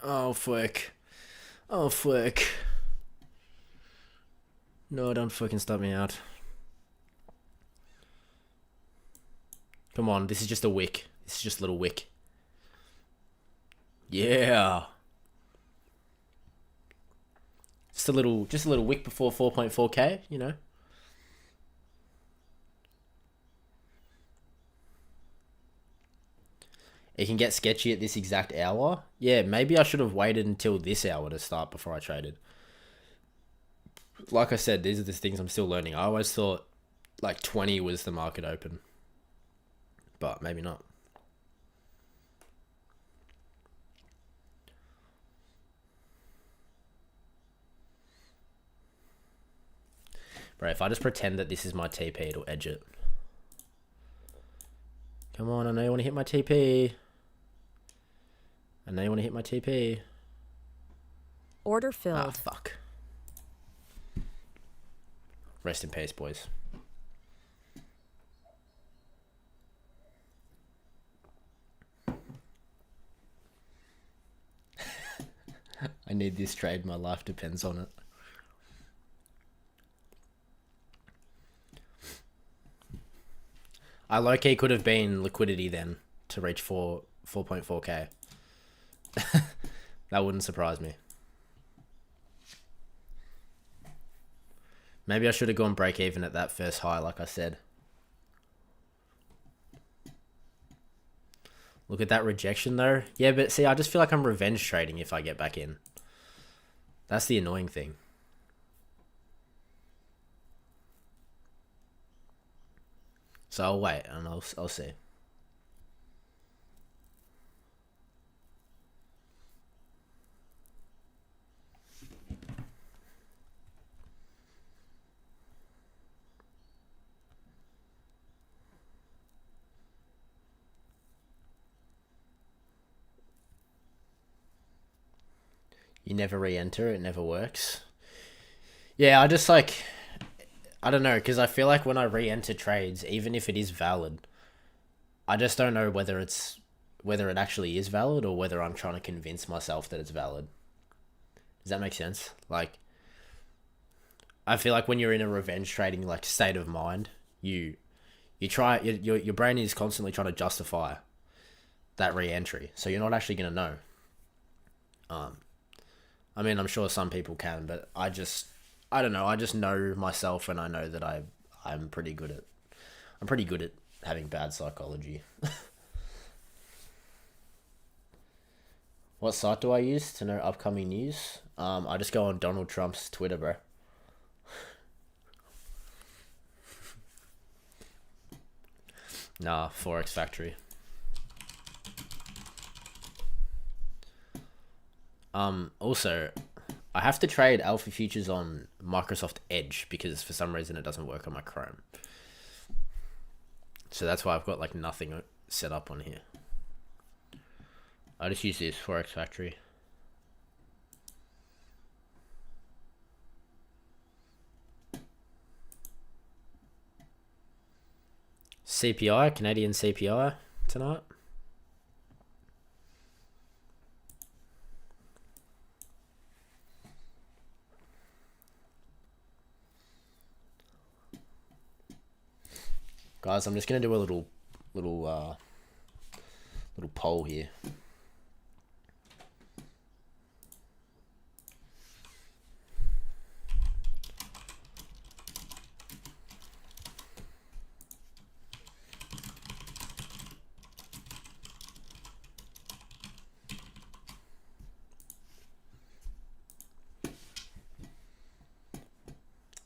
Oh, fuck. Oh, fuck. No, don't fucking stop me out. Come on, this is just a wick. This is just a little wick. Yeah. Just a little wick before 4.4k, you know? It can get sketchy at this exact hour. Yeah, maybe I should have waited until this hour to start before I traded. Like I said, these are the things I'm still learning. I always thought like 20 was the market open. But maybe not. Bro, if I just pretend that this is my TP, it'll edge it. Come on, I know you want to hit my TP. I know you want to hit my TP. Order filled. Ah, fuck. Rest in peace, boys. I need this trade. My life depends on it. I low-key could have been liquidity then to reach 4.4k. That wouldn't surprise me. Maybe I should have gone break even at that first high, like I said. Look at that rejection though. Yeah, but see, I just feel like I'm revenge trading if I get back in. That's the annoying thing. So I'll wait and I'll see. You never re-enter, it never works. Yeah, I just like, I don't know, because I feel like when I re-enter trades, even if it is valid, I just don't know whether it actually is valid or whether I'm trying to convince myself that it's valid. Does that make sense? Like, I feel like when you're in a revenge trading like state of mind, you try your brain is constantly trying to justify that re-entry, so you're not actually gonna know. Um, I mean, I'm sure some people can, but I don't know. I just know myself, and I know that I'm pretty good at I'm pretty good at having bad psychology. What site do I use to know upcoming news? I just go on Donald Trump's Twitter, bro. Nah, Forex Factory. Also, I have to trade alpha futures on Microsoft Edge because for some reason it doesn't work on my Chrome. So that's why I've got like nothing set up on here. I just use this Forex Factory. CPI, Canadian CPI tonight. Guys, I'm just gonna do a little poll here.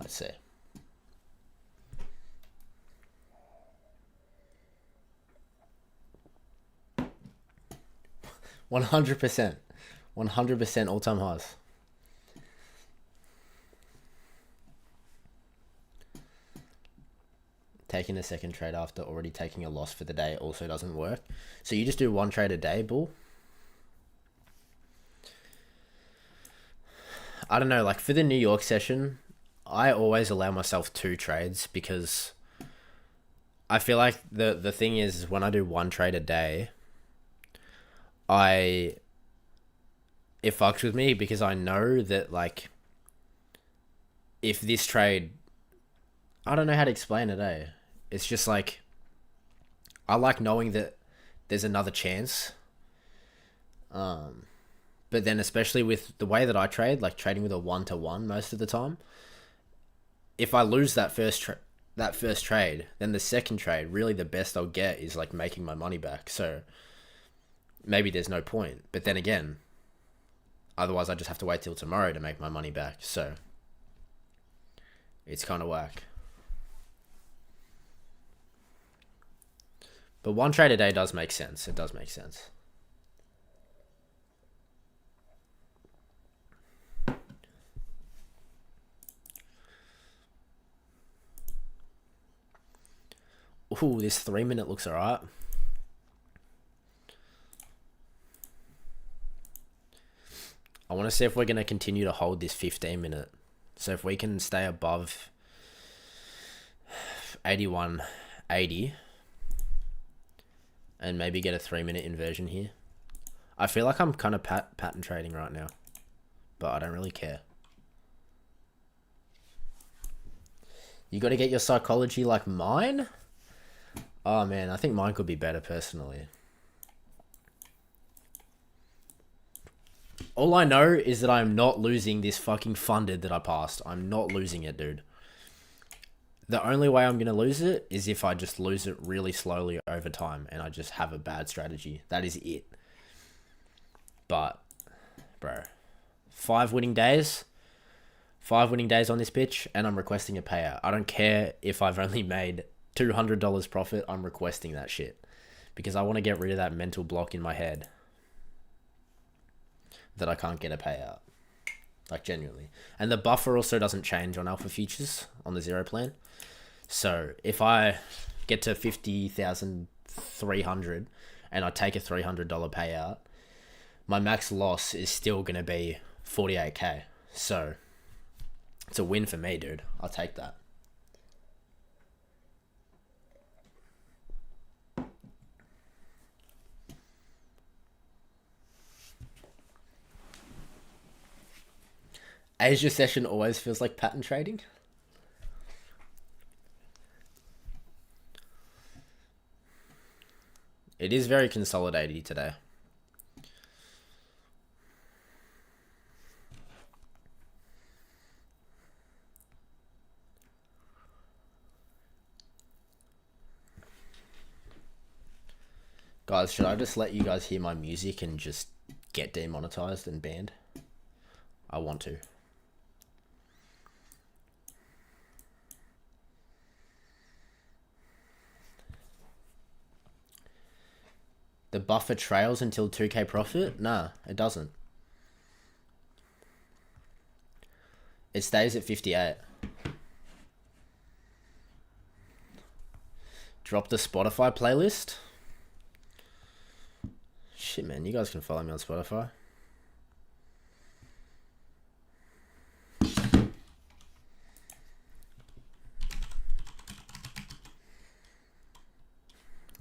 Let's see. 100%. 100% all-time highs. Taking a second trade after already taking a loss for the day also doesn't work. So you just do one trade a day, bull? I don't know, like for the New York session, I always allow myself 2 trades because I feel like the thing is when I do one trade a day, it fucks with me because I know that like if this trade, I don't know how to explain it, eh? It's just like I like knowing that there's another chance. But then especially with the way that I trade, like trading with a 1-to-1 most of the time, if I lose that first trade, then the second trade, really the best I'll get is like making my money back. So maybe there's no point. But then again, otherwise I just have to wait till tomorrow to make my money back. So it's kind of whack. But one trade a day does make sense. It does make sense. Ooh, this 3-minute looks alright. I want to see if we're going to continue to hold this 15-minute. So if we can stay above 81.80 and maybe get a 3-minute inversion here. I feel like I'm kind of pattern trading right now, but I don't really care. You got to get your psychology like mine? Oh man, I think mine could be better personally. All I know is that I'm not losing this fucking funded that I passed. I'm not losing it, dude. The only way I'm going to lose it is if I just lose it really slowly over time and I just have a bad strategy. That is it. But, bro, 5 winning days. 5 winning days on this pitch and I'm requesting a payout. I don't care if I've only made $200 profit. I'm requesting that shit because I want to get rid of that mental block in my head that I can't get a payout. Like, genuinely. And the buffer also doesn't change on alpha futures on the zero plan. So if I get to 50,300 and I take a $300 payout, my max loss is still going to be 48k. So It's a win for me, dude. I'll take that. Asia session always feels like pattern trading. It is very consolidated today. Guys, should I just let you guys hear my music and just get demonetized and banned? I want to. The buffer trails until 2k profit? Nah, it doesn't. It stays at 58. Drop the Spotify playlist? Shit, man, you guys can follow me on Spotify.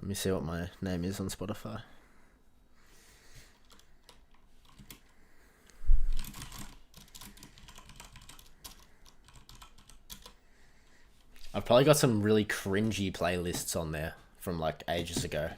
Let me see what my name is on Spotify. I've probably got some really cringy playlists on there from like ages ago.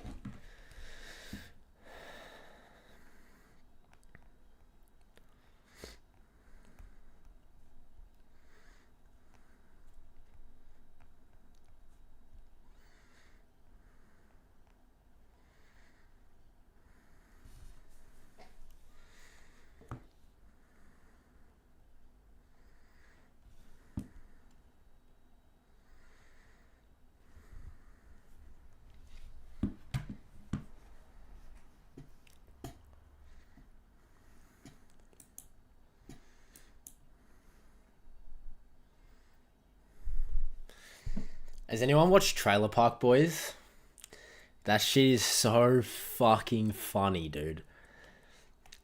Has anyone watched Trailer Park Boys? That shit is so fucking funny, dude.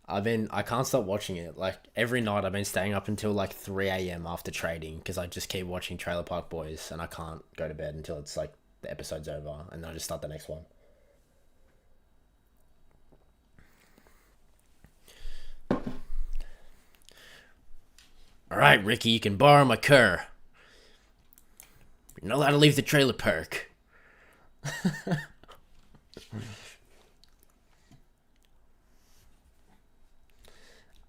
I can't stop watching it. Like, every night I've been staying up until like 3 a.m. after trading because I just keep watching Trailer Park Boys and I can't go to bed until it's like the episode's over and then I just start the next one. Alright, Ricky, you can borrow my car. You're not allowed to leave the trailer park.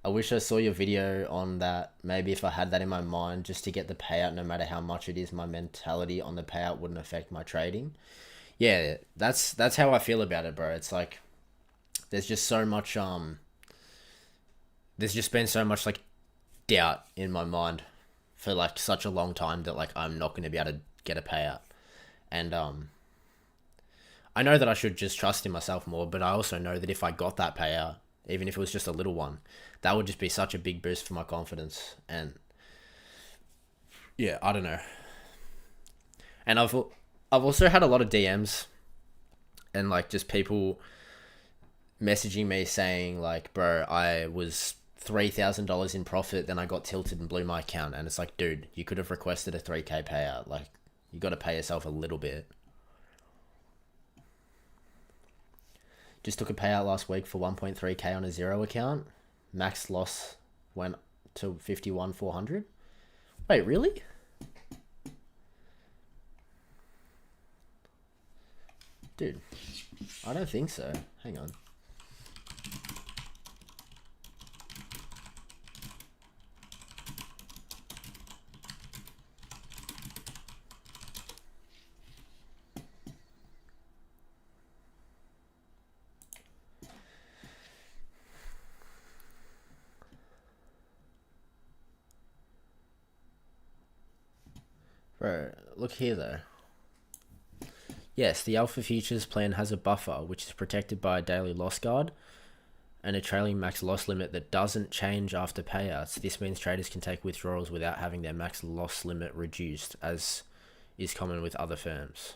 I wish I saw your video on that. Maybe if I had that in my mind just to get the payout, no matter how much it is, my mentality on the payout wouldn't affect my trading. Yeah, that's how I feel about it, bro. It's like there's just so much there's just been so much like doubt in my mind for like such a long time that like I'm not going to be able to get a payout. And I know that I should just trust in myself more, but I also know that if I got that payout, even if it was just a little one, that would just be such a big boost for my confidence. And yeah, I don't know. And I've also had a lot of DMs and like just people messaging me saying like, bro, I was $3,000 in profit, then I got tilted and blew my account. And it's like, dude, you could have requested a 3k payout. Like, you got to pay yourself a little bit. Just took a payout last week for 1.3k on a zero account. Max loss went to 51,400. Wait, really? Dude, I don't think so. Hang on. Bro, look here though. Yes, the Alpha Futures plan has a buffer which is protected by a daily loss guard and a trailing max loss limit that doesn't change after payouts. This means traders can take withdrawals without having their max loss limit reduced, as is common with other firms.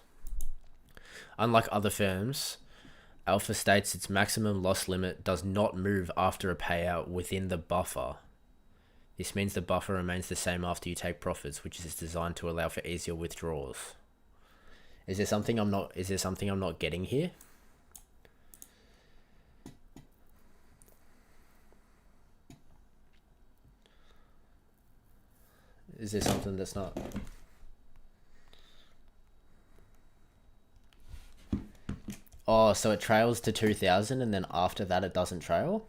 Unlike other firms, Alpha states its maximum loss limit does not move after a payout within the buffer. This means the buffer remains the same after you take profits, which is designed to allow for easier withdrawals. Is there something I'm not getting here? Is there something that's not? Oh, so it trails to 2000 and then after that it doesn't trail?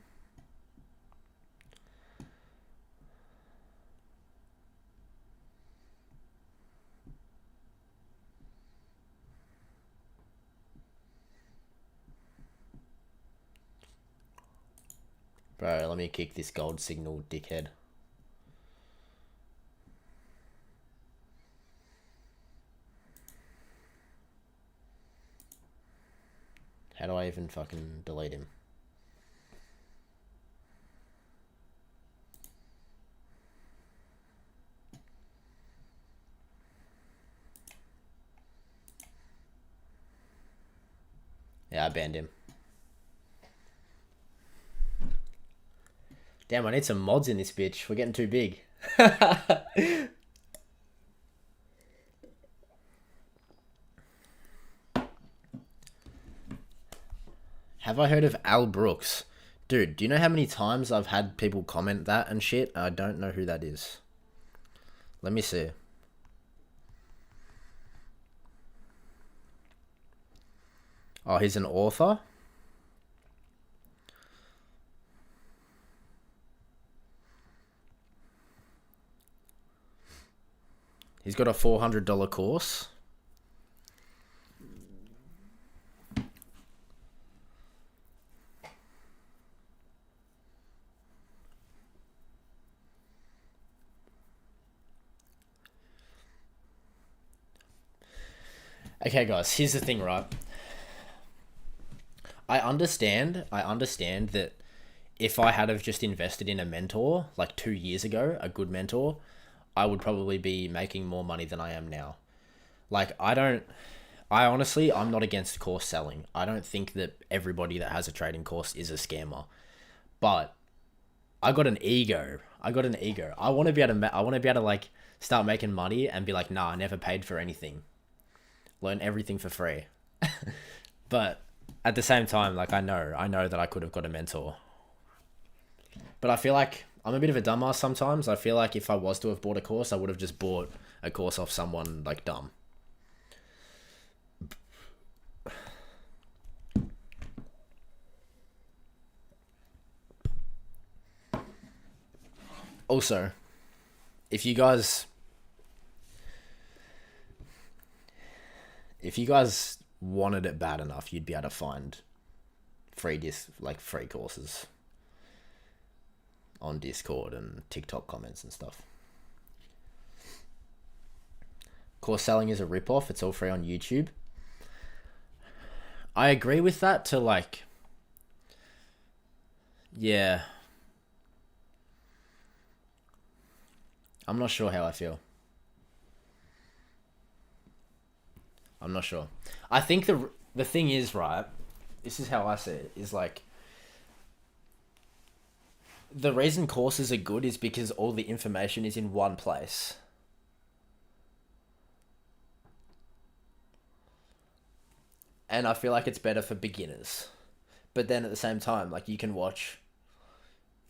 Bro, let me kick this gold signal, dickhead. How do I even fucking delete him? Yeah, I banned him. Damn, I need some mods in this bitch. We're getting too big. Have I heard of Al Brooks? Dude, do you know how many times I've had people comment that and shit? I don't know who that is. Let me see. Oh, he's an author? He's got a $400 course. Okay, guys, here's the thing, right? I understand that if I had have just invested in a mentor like 2 years ago, a good mentor, I would probably be making more money than I am now. Like, I'm not against course selling. I don't think that everybody that has a trading course is a scammer. But I got an ego. I want to be able to like start making money and be like, nah, I never paid for anything. Learn everything for free. But at the same time, like I know that I could have got a mentor. But I feel like I'm a bit of a dumbass sometimes. I feel like if I was to have bought a course, I would have just bought a course off someone like dumb. Also, if you guys wanted it bad enough, you'd be able to find free courses on Discord and TikTok comments and stuff. Course selling is a ripoff. It's all free on YouTube. I agree with that to like, yeah. I'm not sure how I feel. I'm not sure. I think the thing is, right, this is how I see it, is like, the reason courses are good is because all the information is in one place. And I feel like it's better for beginners. But then at the same time, like, you can watch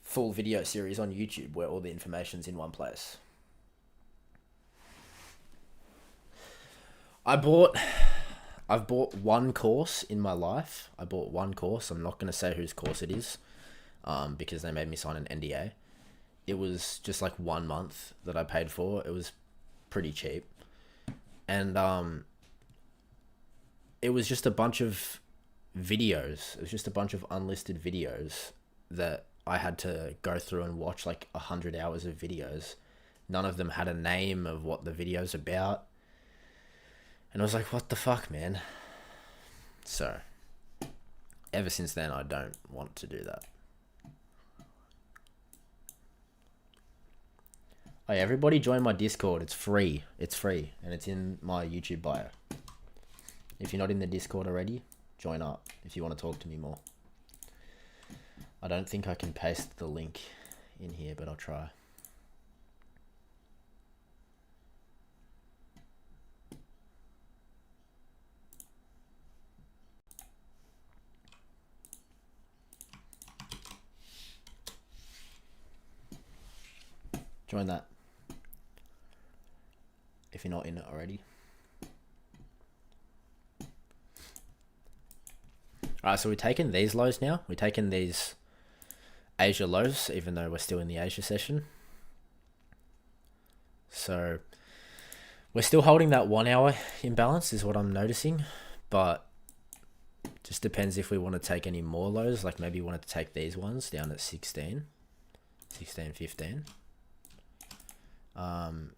full video series on YouTube where all the information's in one place. I've bought one course in my life. I bought one course. I'm not going to say whose course it is, because they made me sign an NDA. It was just like 1 month that I paid for. It was pretty cheap. And it was just a bunch of videos. It was just a bunch of unlisted videos that I had to go through and watch, like 100 hours of videos. None of them had a name of what the video's about. And I was like, what the fuck, man? So, ever since then, I don't want to do that. Oh yeah, everybody join my Discord. It's free. It's free. And it's in my YouTube bio. If you're not in the Discord already, join up if you want to talk to me more. I don't think I can paste the link in here, but I'll try. Join that if you're not in it already. Alright, so we're taking these lows now. We're taking these Asia lows, even though we're still in the Asia session. So we're still holding that 1 hour imbalance is what I'm noticing, but just depends if we want to take any more lows. Like maybe we wanted to take these ones down at 16, 15. I'm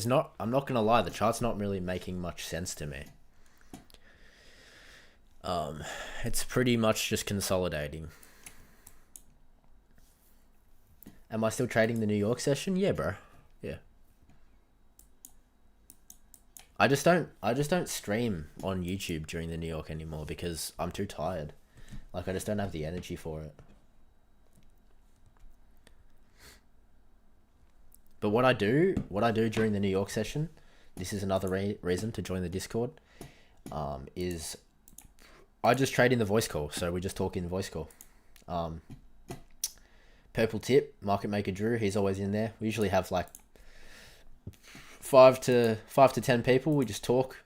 not gonna lie, the chart's not really making much sense to me. It's pretty much just consolidating. Am I still trading the New York session? Yeah, bro. Yeah. I just don't stream on YouTube during the New York anymore because I'm too tired. Like I just don't have the energy for it. But what I do during the New York session, this is another reason to join the Discord, is I just trade in the voice call. So we just talk in the voice call. Purple Tip, Market Maker Drew, he's always in there. We usually have like 5 to 10 people. We just talk.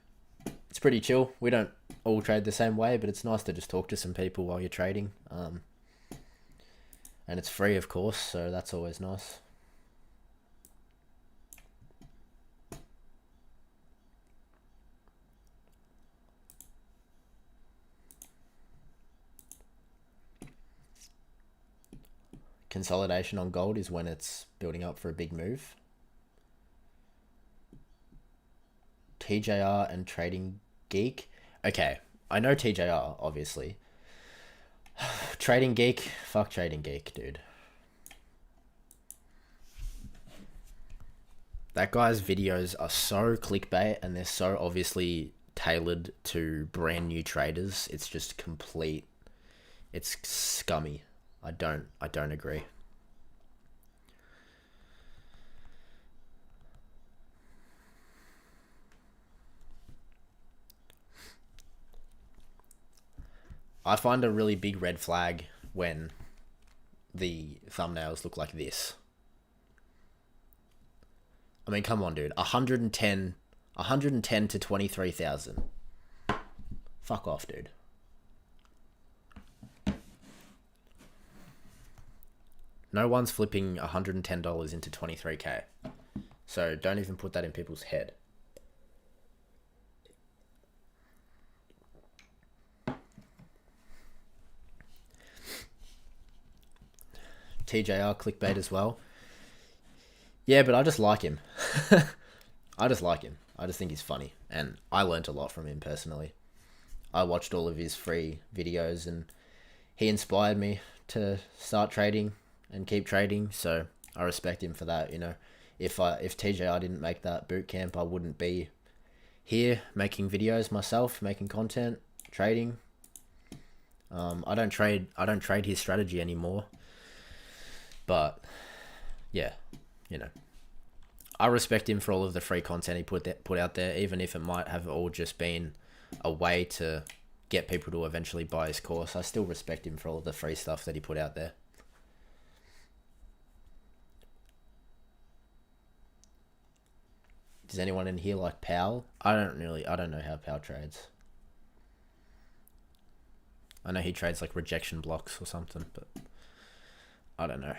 It's pretty chill. We don't all trade the same way, but it's nice to just talk to some people while you're trading. And it's free, of course, so that's always nice. Consolidation on gold is when it's building up for a big move. TJR and Trading Geek. Okay, I know TJR, obviously. Trading Geek, fuck Trading Geek, dude. That guy's videos are so clickbait and they're so obviously tailored to brand new traders. It's just complete. It's scummy. I don't agree. I find a really big red flag when the thumbnails look like this. I mean, come on, dude. 110 to 23,000. Fuck off, dude. No one's flipping $110 into 23k. So don't even put that in people's head. TJR clickbait as well. Yeah, but I just like him. I just like him. I just think he's funny. And I learnt a lot from him personally. I watched all of his free videos and he inspired me to start trading and keep trading, so I respect him for that. You know, if TJR didn't make that boot camp, I wouldn't be here making videos myself, making content, trading. I don't trade his strategy anymore, but yeah, you know, I respect him for all of the free content he put out there, even if it might have all just been a way to get people to eventually buy his course. I still respect him for all of the free stuff that he put out there. Does anyone in here like Powell? I don't know how Powell trades. I know he trades like rejection blocks or something, but I don't know.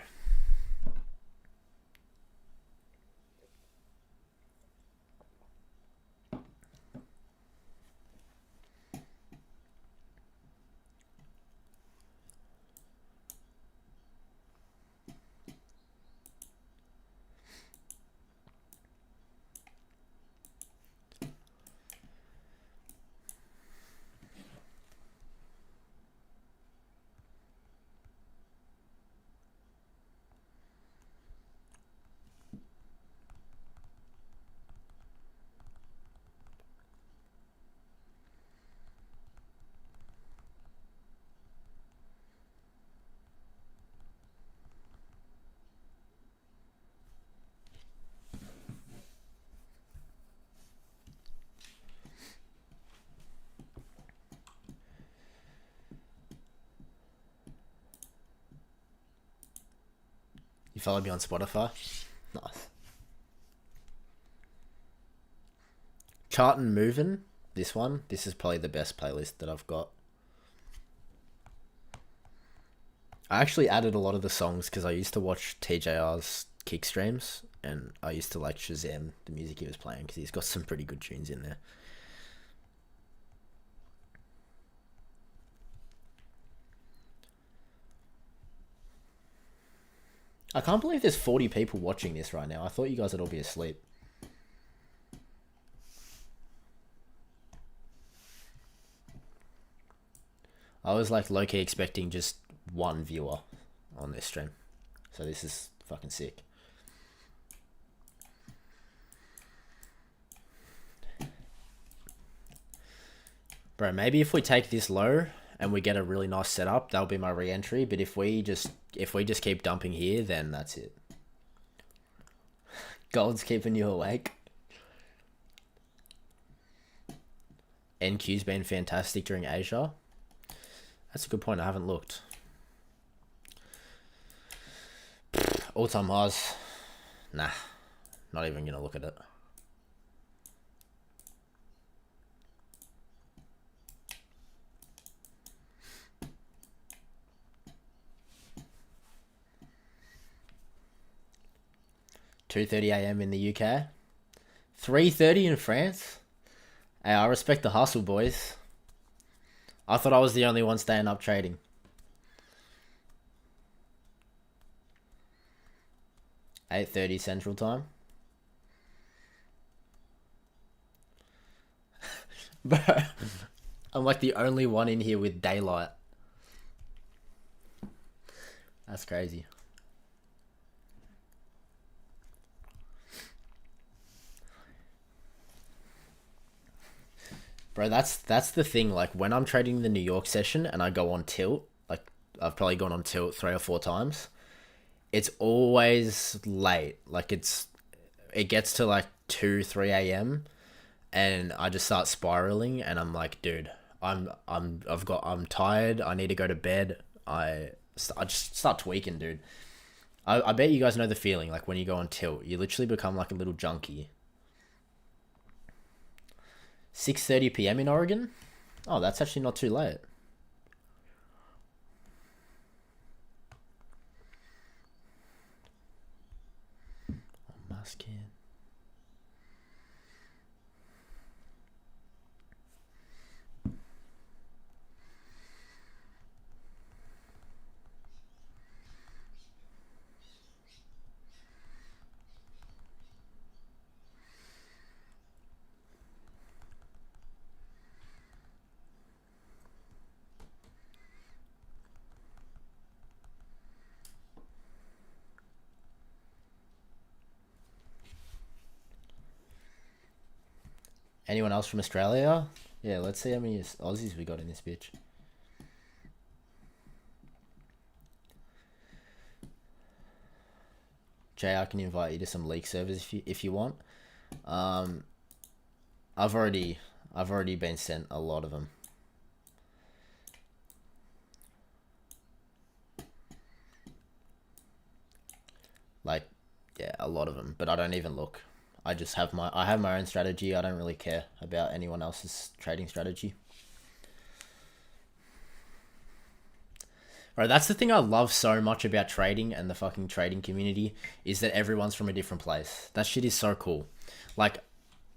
You follow me on Spotify? Nice. Chartin' Movin'. This one. This is probably the best playlist that I've got. I actually added a lot of the songs because I used to watch TJR's kick streams, and I used to like Shazam the music he was playing because he's got some pretty good tunes in there. I can't believe there's 40 people watching this right now. I thought you guys would all be asleep. I was like low-key expecting just one viewer on this stream. So this is fucking sick. Bro, maybe if we take this low and we get a really nice setup, that'll be my re-entry. But if we just keep dumping here, then that's it. Gold's keeping you awake. NQ's been fantastic during Asia. That's a good point. I haven't looked. All-time highs. Nah. Not even going to look at it. $2:30 a.m. in the UK. 3:30 in France. Hey, I respect the hustle, boys. I thought I was the only one staying up trading. $8:30 Central Time. Bro, I'm like the only one in here with daylight. That's crazy. Bro, that's the thing. Like when I'm trading the New York session and I go on tilt, like I've probably gone on tilt 3 or 4 times. It's always late. Like it gets to like 2, 3 a.m. and I just start spiraling and I'm like, dude, I'm tired. I need to go to bed. I just start tweaking, dude. I bet you guys know the feeling. Like when you go on tilt, you literally become like a little junkie. 6:30 p.m. in Oregon? Oh, that's actually not too late. Oh, Muskin. Anyone else from Australia? Yeah, let's see how many Aussies we got in this bitch. Jay, I can invite you to some league servers if you want. I've already been sent a lot of them. Like, yeah, a lot of them, but I don't even look. I just have my own strategy. I don't really care about anyone else's trading strategy. Right, that's the thing I love so much about trading and the fucking trading community is that everyone's from a different place. That shit is so cool. Like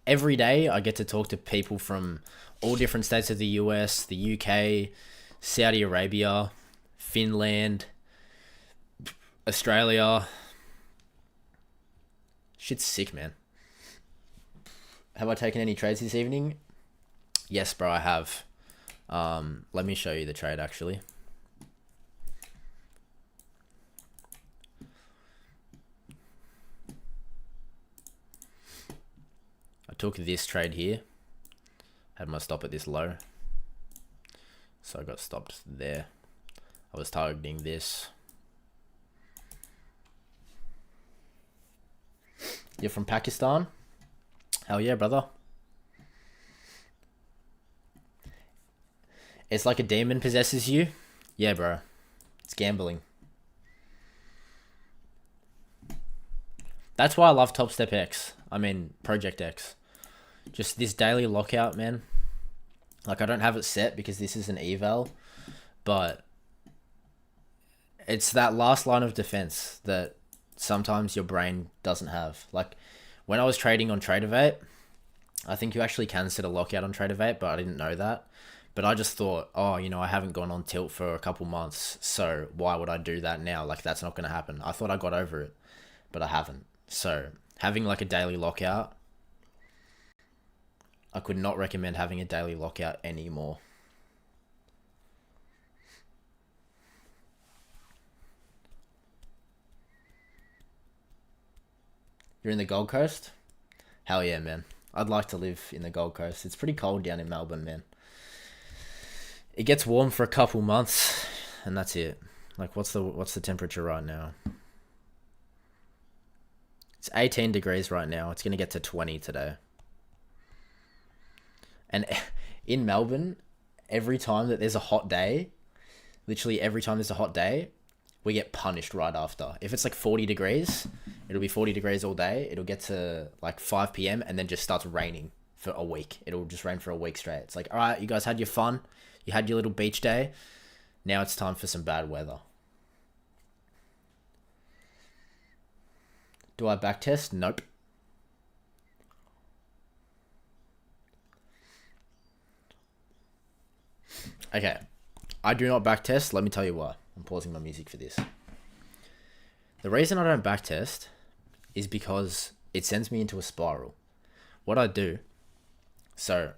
every day I get to talk to people from all different states of the US, the UK, Saudi Arabia, Finland, Australia. Shit's sick, man. Have I taken any trades this evening? Yes, bro, I have. Let me show you the trade, actually. I took this trade here. Had my stop at this low. So I got stopped there. I was targeting this. You're from Pakistan? Hell yeah, brother. It's like a demon possesses you? Yeah, bro. It's gambling. That's why I love Topstep X. I mean, Project X. Just this daily lockout, man. Like, I don't have it set because this is an eval, but it's that last line of defense that sometimes your brain doesn't have. Like, when I was trading on TradeAvate, I think you actually can set a lockout on TradeAvate, but I didn't know that. But I just thought, oh, you know, I haven't gone on tilt for a couple months, so why would I do that now? Like, that's not going to happen. I thought I got over it, but I haven't. So, having like a daily lockout, I could not recommend having a daily lockout anymore. You're in the Gold Coast? Hell yeah, man. I'd like to live in the Gold Coast. It's pretty cold down in Melbourne, man. It gets warm for a couple months, and that's it. Like, what's the temperature right now? It's 18 degrees right now. It's going to get to 20 today. And in Melbourne, every time that there's a hot day, literally every time there's a hot day, we get punished right after. If it's like 40 degrees, it'll be 40 degrees all day. It'll get to like 5 p.m. and then just starts raining for a week. It'll just rain for a week straight. It's like, all right, you guys had your fun. You had your little beach day. Now it's time for some bad weather. Do I backtest? Nope. Okay. I do not backtest. Let me tell you why. I'm pausing my music for this. The reason I don't backtest is because it sends me into a spiral. What I do, so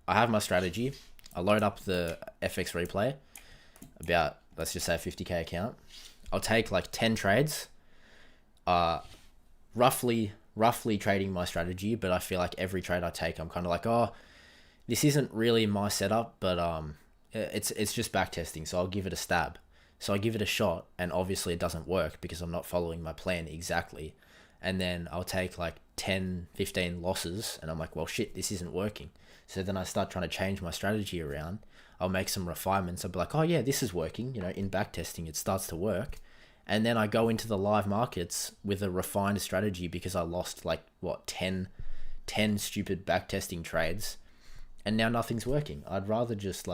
I have my strategy. I load up the FX replay, about, let's just say a 50k account. I'll take like 10 trades, roughly trading my strategy, but I feel like every trade I take, I'm kind of like, oh, this isn't really my setup, but it's just backtesting, so I'll give it a stab. So I give it a shot, and obviously it doesn't work because I'm not following my plan exactly. And then I'll take like 10, 15 losses, and I'm like, well, shit, this isn't working. So then I start trying to change my strategy around. I'll make some refinements. I'll be like, oh yeah, this is working. You know, in backtesting, it starts to work. And then I go into the live markets with a refined strategy because I lost like, what, 10 stupid backtesting trades. And now nothing's working. I'd rather just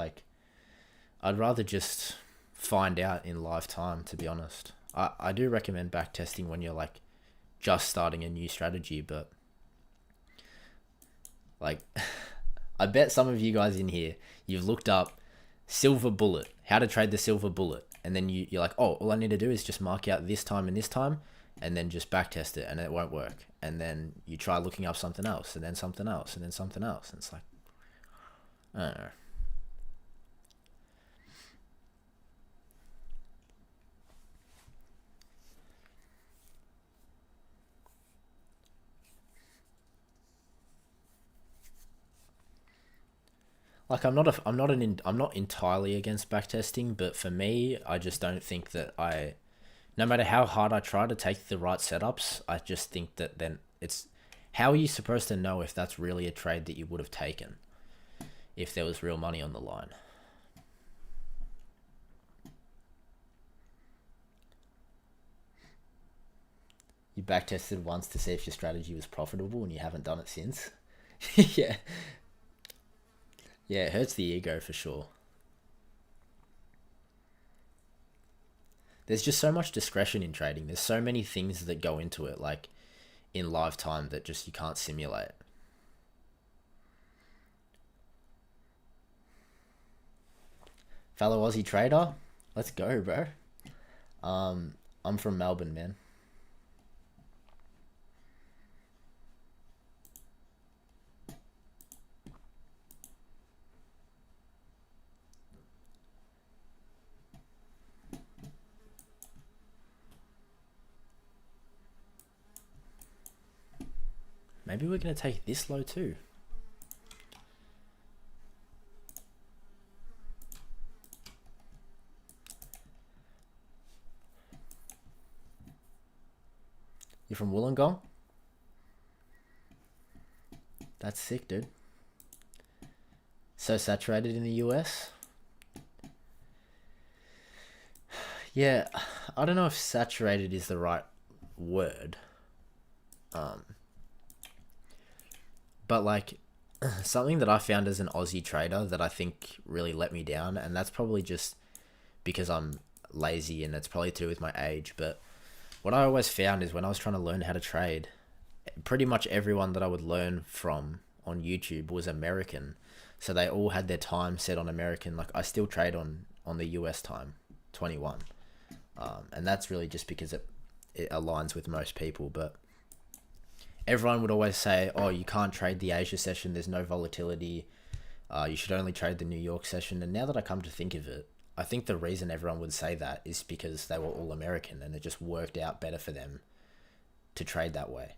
find out in live time, to be honest. I do recommend backtesting when you're like just starting a new strategy, but like I bet some of you guys in here, you've looked up silver bullet, how to trade the silver bullet, and then you're like, oh, all I need to do is just mark out this time and this time, and then just backtest it, and it won't work. And then you try looking up something else, and then something else, and then something else, and it's like, I don't know. Like, I'm not entirely against backtesting, but for me, I just don't think that no matter how hard I try to take the right setups, I just think that then how are you supposed to know if that's really a trade that you would have taken if there was real money on the line? You backtested once to see if your strategy was profitable and you haven't done it since. Yeah. Yeah, it hurts the ego for sure. There's just so much discretion in trading. There's so many things that go into it, like in live time, that just you can't simulate. Fellow Aussie trader, let's go, bro. I'm from Melbourne, man. Maybe we're going to take this low too. You're from Wollongong? That's sick, dude. So saturated in the US? Yeah, I don't know if saturated is the right word. But like something that I found as an Aussie trader that I think really let me down, and that's probably just because I'm lazy and it's probably to do with my age, but what I always found is when I was trying to learn how to trade, pretty much everyone that I would learn from on YouTube was American. So they all had their time set on American. Like I still trade on the US time, 21. And that's really just because it aligns with most people. But everyone would always say, oh, you can't trade the Asia session. There's no volatility. You should only trade the New York session. And now that I come to think of it, I think the reason everyone would say that is because they were all American and it just worked out better for them to trade that way.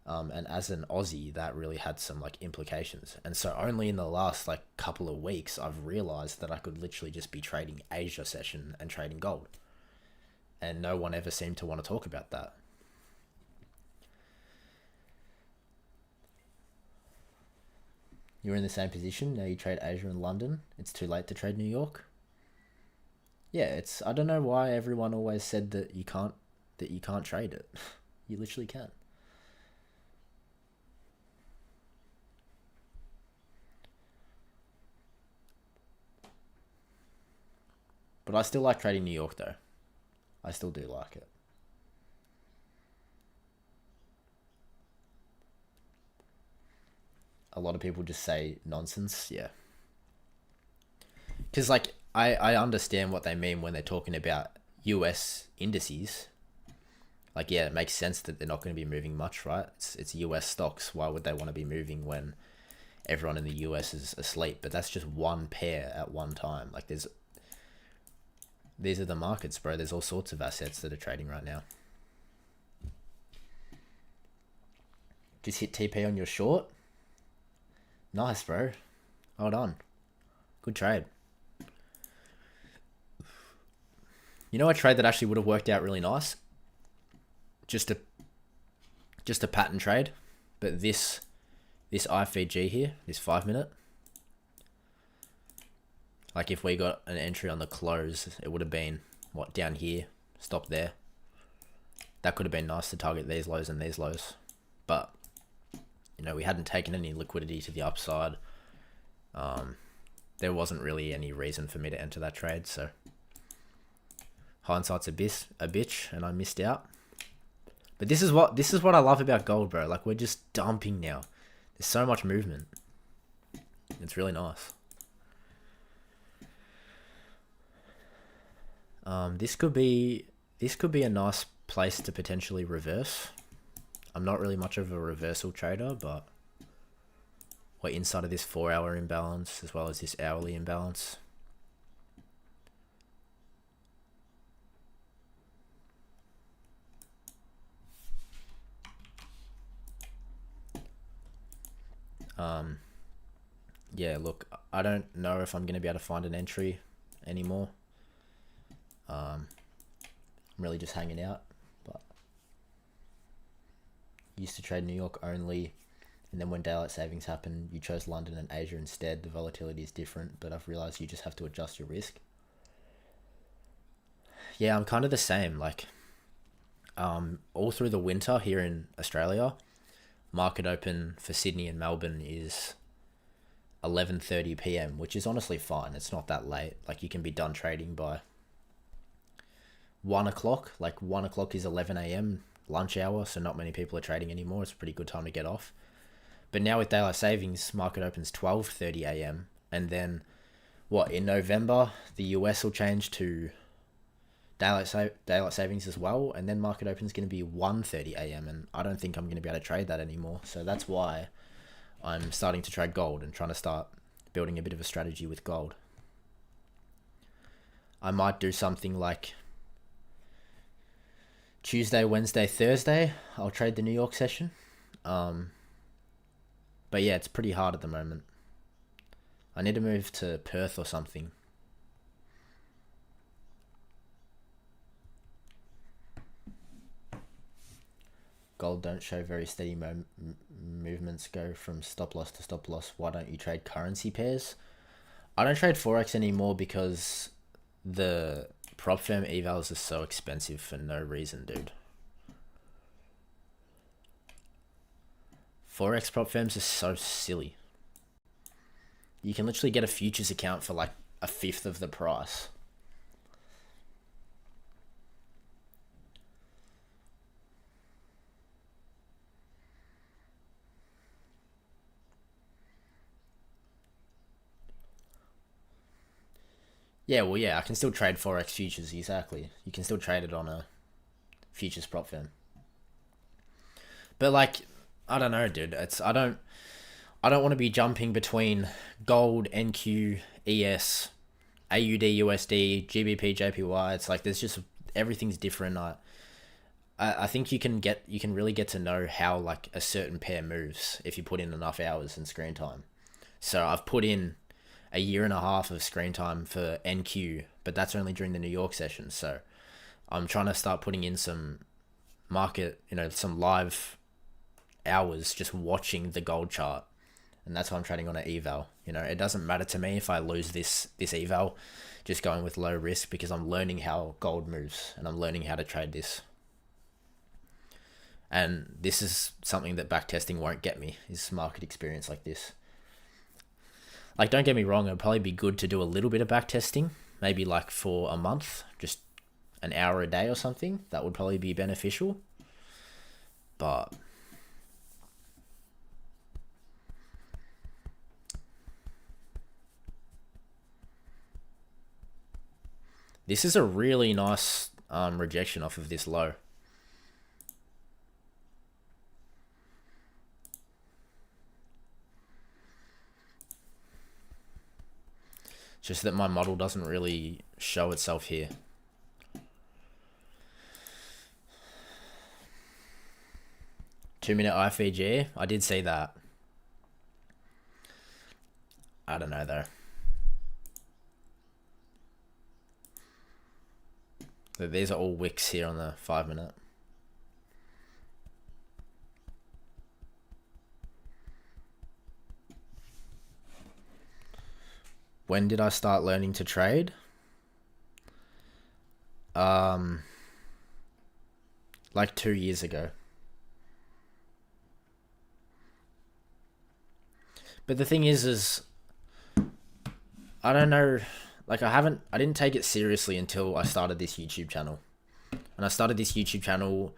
And as an Aussie, that really had some like implications. And so only in the last like couple of weeks, I've realized that I could literally just be trading Asia session and trading gold. And no one ever seemed to want to talk about that. You're in the same position. Now you trade Asia and London. It's too late to trade New York. Yeah, I don't know why everyone always said that you can't trade it. You literally can. But I still like trading New York though. I still do like it. A lot of people just say nonsense, yeah. Because like I understand what they mean when they're talking about US indices. Like, yeah, it makes sense that they're not going to be moving much, right? It's US stocks. Why would they want to be moving when everyone in the US is asleep? But that's just one pair at one time. Like, these are the markets, bro. There's all sorts of assets that are trading right now. Just hit TP on your short. Nice, bro. Hold on. Good trade. You know a trade that actually would have worked out really nice? Just a pattern trade. But this IFVG here, this 5 minute. Like if we got an entry on the close, it would have been, what, down here, stop there. That could have been nice to target these lows and these lows. But, you know, we hadn't taken any liquidity to the upside. There wasn't really any reason for me to enter that trade, so hindsight's a bitch, and I missed out. But this is what I love about gold, bro. Like, we're just dumping now. There's so much movement. It's really nice. This could be a nice place to potentially reverse. I'm not really much of a reversal trader, but we're inside of this 4-hour imbalance as well as this hourly imbalance. Yeah, look, I don't know if I'm going to be able to find an entry anymore. I'm really just hanging out, but used to trade New York only, and then when daylight savings happened, you chose London and Asia instead. The volatility is different, but I've realized you just have to adjust your risk. Yeah, I'm kind of the same. Like, all through the winter here in Australia, market open for Sydney and Melbourne is 11:30 p.m, which is honestly fine. It's not that late. Like, you can be done trading by 1 o'clock. Like, 1 o'clock is 11 a.m. lunch hour, so not many people are trading anymore. It's a pretty good time to get off. But now with daylight savings, market opens 12:30 a.m. and then in November the US will change to daylight savings as well, and then market opens going to be 1:30 a.m. and I don't think I'm going to be able to trade that anymore. So that's why I'm starting to trade gold and trying to start building a bit of a strategy with gold. I might do something like Tuesday, Wednesday, Thursday, I'll trade the New York session. But yeah, it's pretty hard at the moment. I need to move to Perth or something. Gold don't show very steady movements, go from stop loss to stop loss. Why don't you trade currency pairs? I don't trade Forex anymore because the prop firm evals are so expensive for no reason, dude. Forex prop firms are so silly. You can literally get a futures account for like a fifth of the price. Yeah, well, yeah, I can still trade Forex futures, exactly. You can still trade it on a futures prop firm. But like, I don't know, dude. I don't want to be jumping between gold, NQ, ES, AUD, USD, GBP, JPY. It's like there's just everything's different. I think you can really get to know how like a certain pair moves if you put in enough hours in screen time. So I've put in a year and a half of screen time for NQ, but that's only during the New York session. So I'm trying to start putting in some market, some live hours just watching the gold chart. And that's why I'm trading on an eval. It doesn't matter to me if I lose this eval, just going with low risk, because I'm learning how gold moves and I'm learning how to trade this. And this is something that backtesting won't get me, is market experience like this. Like, don't get me wrong, it'd probably be good to do a little bit of backtesting, maybe like for a month, just an hour a day or something. That would probably be beneficial. But this is a really nice rejection off of this low. Just that my model doesn't really show itself here. Two-minute IFVG, I did see that. I don't know though. So these are all wicks here on the 5-minute. When did I start learning to trade? Like 2 years ago. But the thing is I don't know, like I didn't take it seriously until I started this YouTube channel. And I started this YouTube channel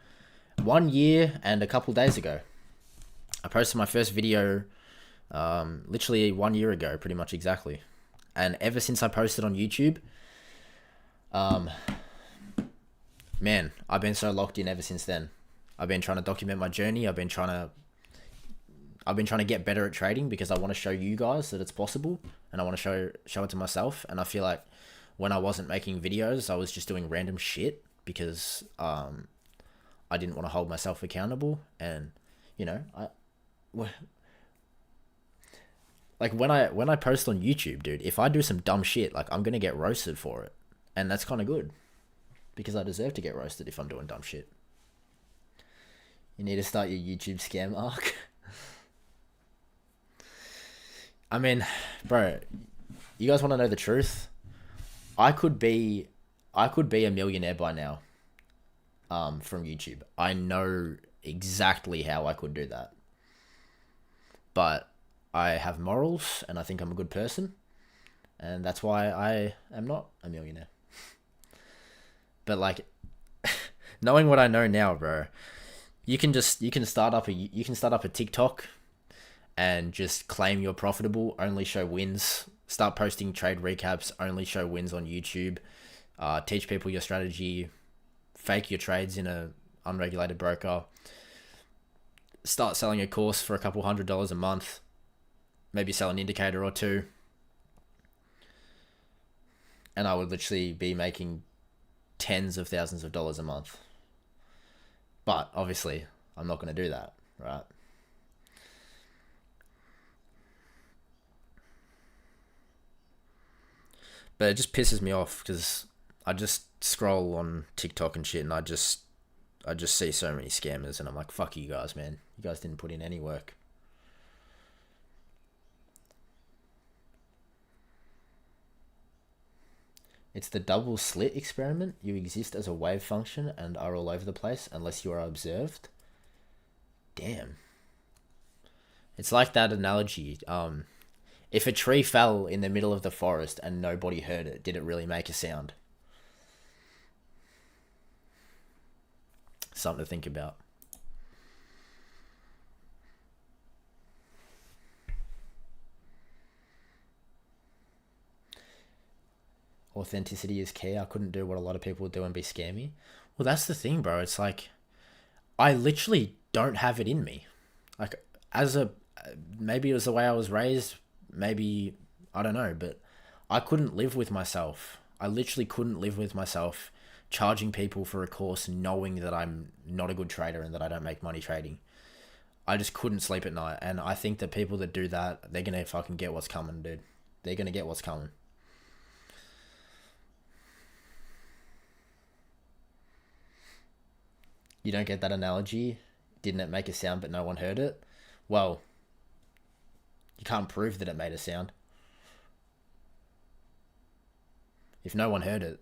1 year and a couple days ago. I posted my first video literally 1 year ago, pretty much exactly. And ever since I posted on YouTube, man, I've been so locked in ever since then. I've been trying to document my journey. I've been trying to get better at trading because I want to show you guys that it's possible, and I want to show it to myself. And I feel like when I wasn't making videos, I was just doing random shit because I didn't want to hold myself accountable. And like when I post on YouTube, dude, if I do some dumb shit, like I'm gonna get roasted for it, and that's kind of good because I deserve to get roasted if I'm doing dumb shit. You need to start your YouTube scam arc. I mean, bro, you guys want to know the truth? I could be a millionaire by now, from YouTube. I know exactly how I could do that, but I have morals, and I think I'm a good person, and that's why I am not a millionaire. But like, knowing what I know now, bro, you can start up a TikTok and just claim you're profitable, only show wins, start posting trade recaps, only show wins on YouTube, teach people your strategy, fake your trades in a unregulated broker, start selling a course for a couple $100 a month, maybe sell an indicator or two, and I would literally be making tens of thousands of dollars a month. But obviously, I'm not going to do that, right? But it just pisses me off because I just scroll on TikTok and shit, and I just see so many scammers, and I'm like, fuck you guys, man. You guys didn't put in any work. It's the double slit experiment. You exist as a wave function and are all over the place unless you are observed. Damn. It's like that analogy. If a tree fell in the middle of the forest and nobody heard it, did it really make a sound? Something to think about. Authenticity is key. I couldn't do what a lot of people would do and be scammy. Well, that's the thing, bro. It's like, I literally don't have it in me. Like, maybe it was the way I was raised. Maybe, I don't know, but I couldn't live with myself. I literally couldn't live with myself charging people for a course knowing that I'm not a good trader and that I don't make money trading. I just couldn't sleep at night. And I think that people that do that, they're going to fucking get what's coming, dude. They're going to get what's coming. You don't get that analogy? Didn't it make a sound but no one heard it? Well, you can't prove that it made a sound. If no one heard it.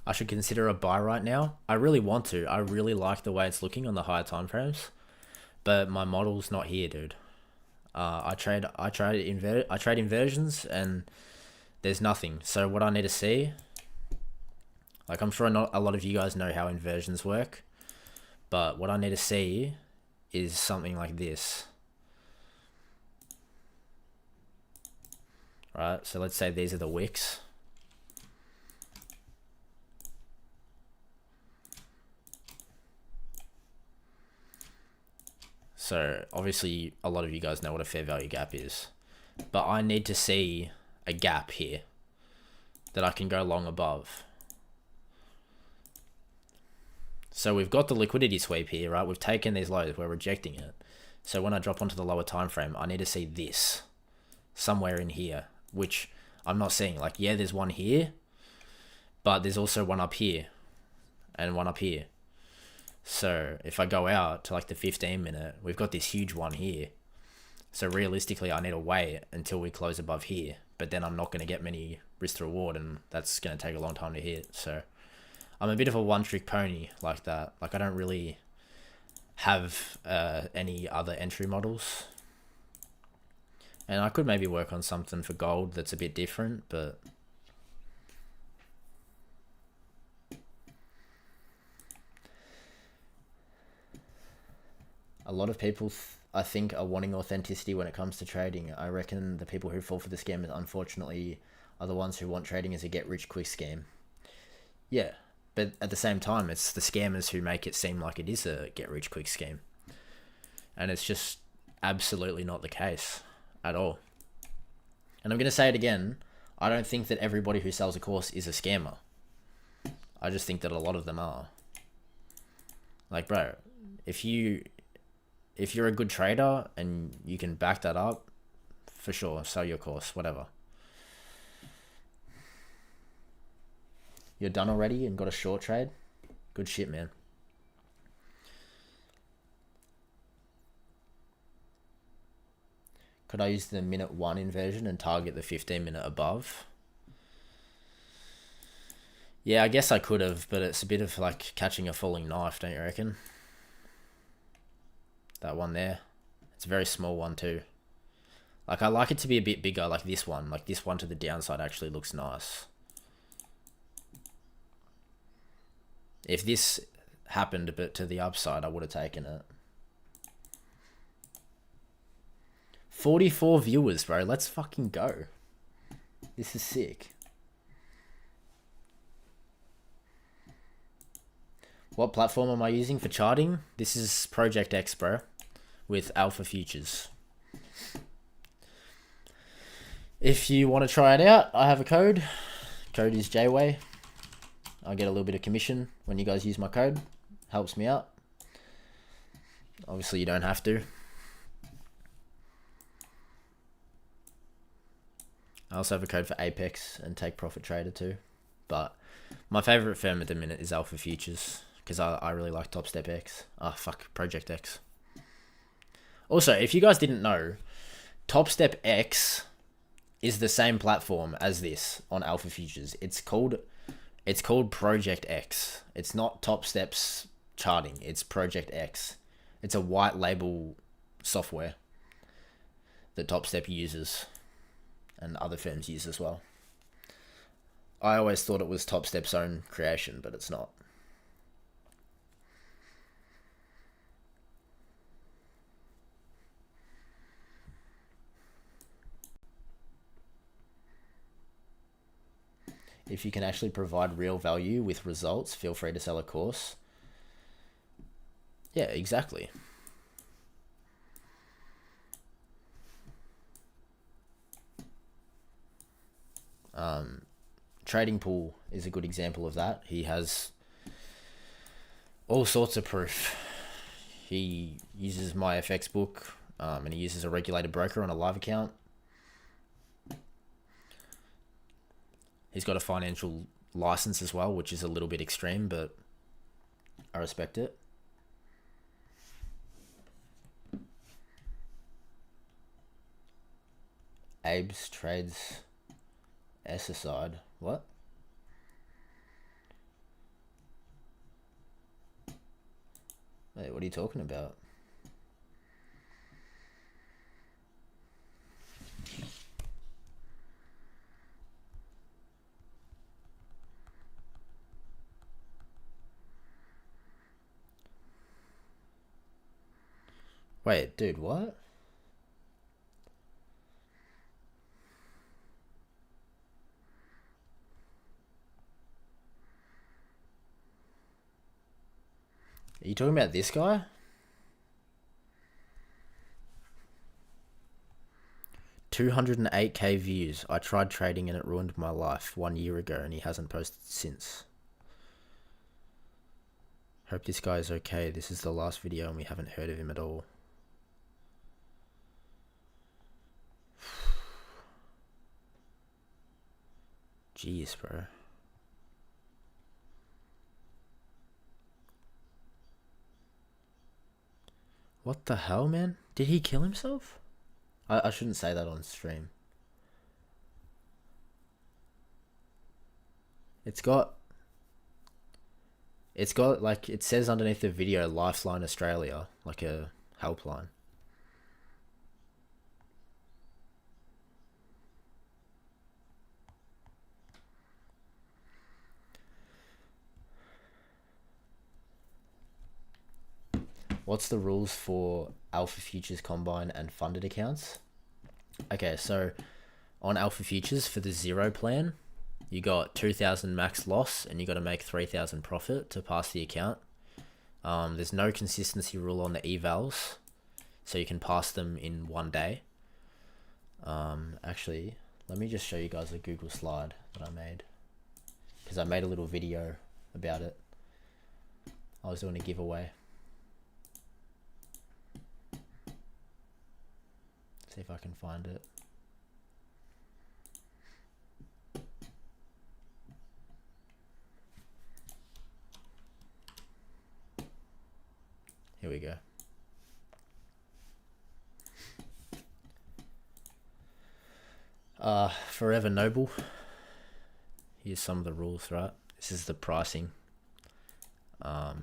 I should consider a buy right now. I really want to. I really like the way it's looking on the higher time frames, but my model's not here, dude. I trade inversions and there's nothing. So what I need to see, like, I'm sure not a lot of you guys know how inversions work, but what I need to see is something like this. Right, so let's say these are the wicks. So obviously a lot of you guys know what a fair value gap is, but I need to see a gap here that I can go long above. So we've got the liquidity sweep here, right? We've taken these lows, we're rejecting it. So when I drop onto the lower time frame, I need to see this somewhere in here, which I'm not seeing. Like, yeah, there's one here, but there's also one up here and one up here. So if I go out to like the 15 minute, we've got this huge one here. So realistically, I need to wait until we close above here, but then I'm not going to get many risk to reward, and that's going to take a long time to hit. So I'm a bit of a one-trick pony like that. Like, I don't really have any other entry models. And I could maybe work on something for gold that's a bit different, but a lot of people, I think, are wanting authenticity when it comes to trading. I reckon the people who fall for the scam, unfortunately, are the ones who want trading as a get-rich-quick scam. Yeah, but at the same time, it's the scammers who make it seem like it is a get-rich-quick scheme. And it's just absolutely not the case at all. And I'm going to say it again, I don't think that everybody who sells a course is a scammer. I just think that a lot of them are. Like, bro, if you're a good trader and you can back that up, for sure, sell your course, whatever. You're done already and got a short trade? Good shit, man. Could I use the minute 1 inversion and target the 15 minute above? Yeah, I guess I could have, but it's a bit of like catching a falling knife, don't you reckon? That one there. It's a very small one too. Like, I like it to be a bit bigger, like this one. Like, this one to the downside actually looks nice. If this happened but to the upside, I would have taken it. 44 viewers, bro. Let's fucking go. This is sick. What platform am I using for charting? This is Project X, bro, with Alpha Futures. If you want to try it out, I have a code. Code is JAYWAY. I get a little bit of commission when you guys use my code. Helps me out. Obviously, you don't have to. I also have a code for Apex and Take Profit Trader too. But my favorite firm at the minute is Alpha Futures because I really like Topstep X. Project X. Also, if you guys didn't know, Topstep X is the same platform as this on Alpha Futures. It's called Project X. It's not Topstep's charting. It's Project X. It's a white label software that Topstep uses and other firms use as well. I always thought it was Topstep's own creation, but it's not. If you can actually provide real value with results, feel free to sell a course. Yeah, exactly. Trading Pool is a good example of that. He has all sorts of proof. He uses my FX book, and he uses a regulated broker on a live account. He's got a financial license as well, which is a little bit extreme, but I respect it. Abe's trades S aside. What? Wait, what are you talking about? Wait, dude, what? Are you talking about this guy? $208K views. I tried trading and it ruined my life 1 year ago and he hasn't posted since. Hope this guy is okay. This is the last video and we haven't heard of him at all. Jeez, bro. What the hell, man? Did he kill himself? I shouldn't say that on stream. It's got like, it says underneath the video Lifeline Australia, like a helpline. What's the rules for Alpha Futures Combine and funded accounts? Okay, so on Alpha Futures for the zero plan, you got 2,000 max loss and you got to make 3,000 profit to pass the account. There's no consistency rule on the evals, so you can pass them in 1 day. Actually, let me just show you guys a Google slide that I made, because I made a little video about it. I was doing a giveaway. See if I can find it. Here we go. Forever Noble. Here's some of the rules, right? This is the pricing. Oh,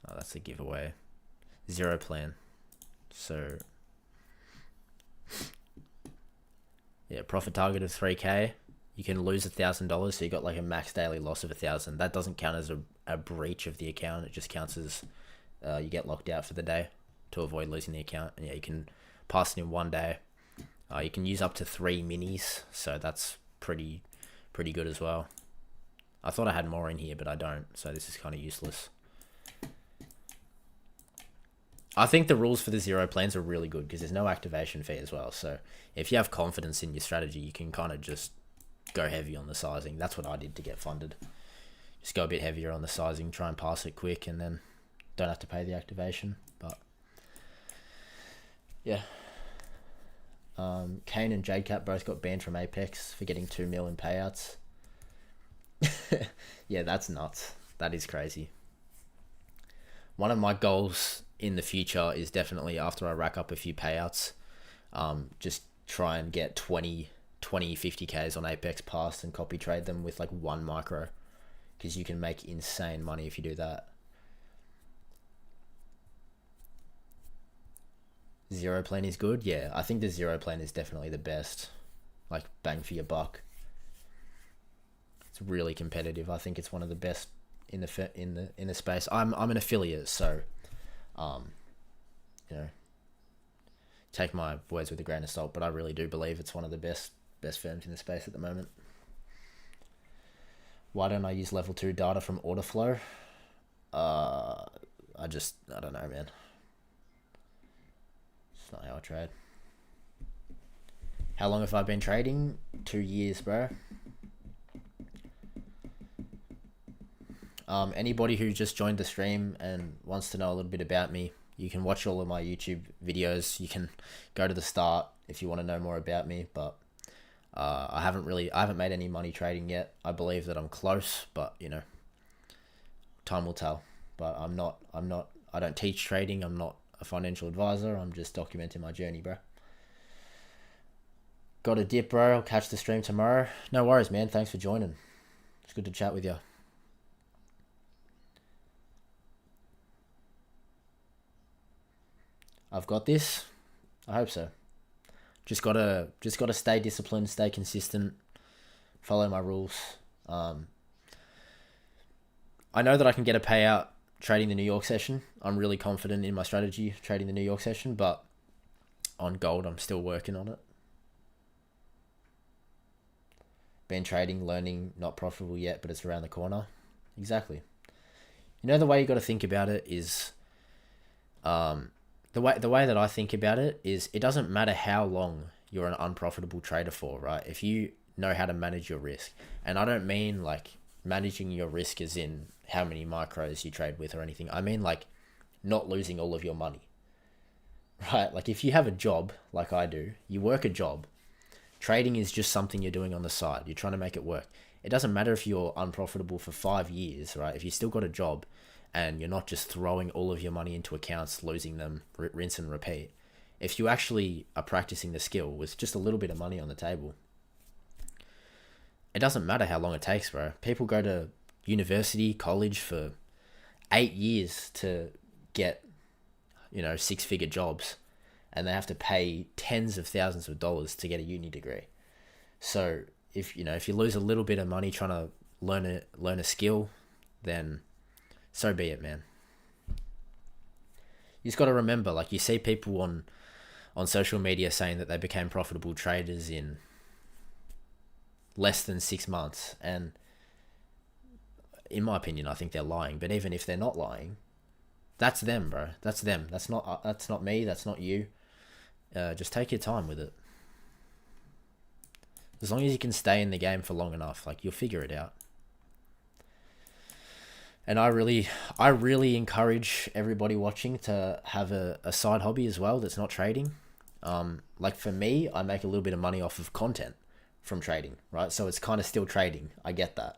that's a giveaway. Zero plan. So yeah, profit target of 3K. You can lose $1,000, so you got like a max daily loss of 1,000. That doesn't count as a breach of the account. It just counts as you get locked out for the day to avoid losing the account. And yeah, you can pass it in 1 day. You can use up to 3 minis, so that's pretty good as well. I thought I had more in here, but I don't, so this is kind of useless. I think the rules for the zero plans are really good because there's no activation fee as well. So if you have confidence in your strategy, you can kind of just go heavy on the sizing. That's what I did to get funded. Just go a bit heavier on the sizing, try and pass it quick, and then don't have to pay the activation. But yeah, Kane and JCap both got banned from Apex for getting 2 mil in payouts. Yeah, that's nuts. That is crazy. One of my goals in the future is definitely, after I rack up a few payouts, just try and get 20, 50Ks on Apex Pass and copy trade them with like 1 micro, because you can make insane money if you do that. Zero plan is good. Yeah, I think the zero plan is definitely the best. Like, bang for your buck. It's really competitive. I think it's one of the best in the space. I'm an affiliate, so you know, take my words with a grain of salt, but I really do believe it's one of the best firms in the space at the moment. Why don't I use level 2 data from order flow? I don't know, man. It's not how I trade. How long have I been trading? 2 years, bro. Anybody who just joined the stream and wants to know a little bit about me, you can watch all of my YouTube videos. You can go to the start if you want to know more about me, but I haven't made any money trading yet. I believe that I'm close, but you know, time will tell. But I don't teach trading. I'm not a financial advisor. I'm just documenting my journey, bro. Got a dip, bro. I'll catch the stream tomorrow. No worries, man. Thanks for joining. It's good to chat with you. I've got this. I hope so. Just gotta stay disciplined, stay consistent, follow my rules. I know that I can get a payout trading the New York session. I'm really confident in my strategy trading the New York session, but on gold, I'm still working on it. Been trading, learning, not profitable yet, but it's around the corner. Exactly. You know, the way you got to think about it is, the way that I think about it is, it doesn't matter how long you're an unprofitable trader for, right? If you know how to manage your risk, and I don't mean like managing your risk as in how many micros you trade with or anything. I mean like not losing all of your money, right? Like if you have a job like I do, you work a job. Trading is just something you're doing on the side. You're trying to make it work. It doesn't matter if you're unprofitable for 5 years, right? If you still got a job and you're not just throwing all of your money into accounts, losing them, rinse and repeat. If you actually are practicing the skill with just a little bit of money on the table, it doesn't matter how long it takes, bro. People go to university, college for 8 years to get, 6-figure jobs, and they have to pay tens of thousands of dollars to get a uni degree. So if you lose a little bit of money trying to learn a skill, then so be it, man. You just got to remember, like, you see people on social media saying that they became profitable traders in less than 6 months, and in my opinion, I think they're lying. But even if they're not lying, that's them, bro. That's them. That's not me. That's not you. Just take your time with it. As long as you can stay in the game for long enough, like, you'll figure it out. And I really encourage everybody watching to have a side hobby as well that's not trading. Like for me, I make a little bit of money off of content from trading, right? So it's kind of still trading. I get that.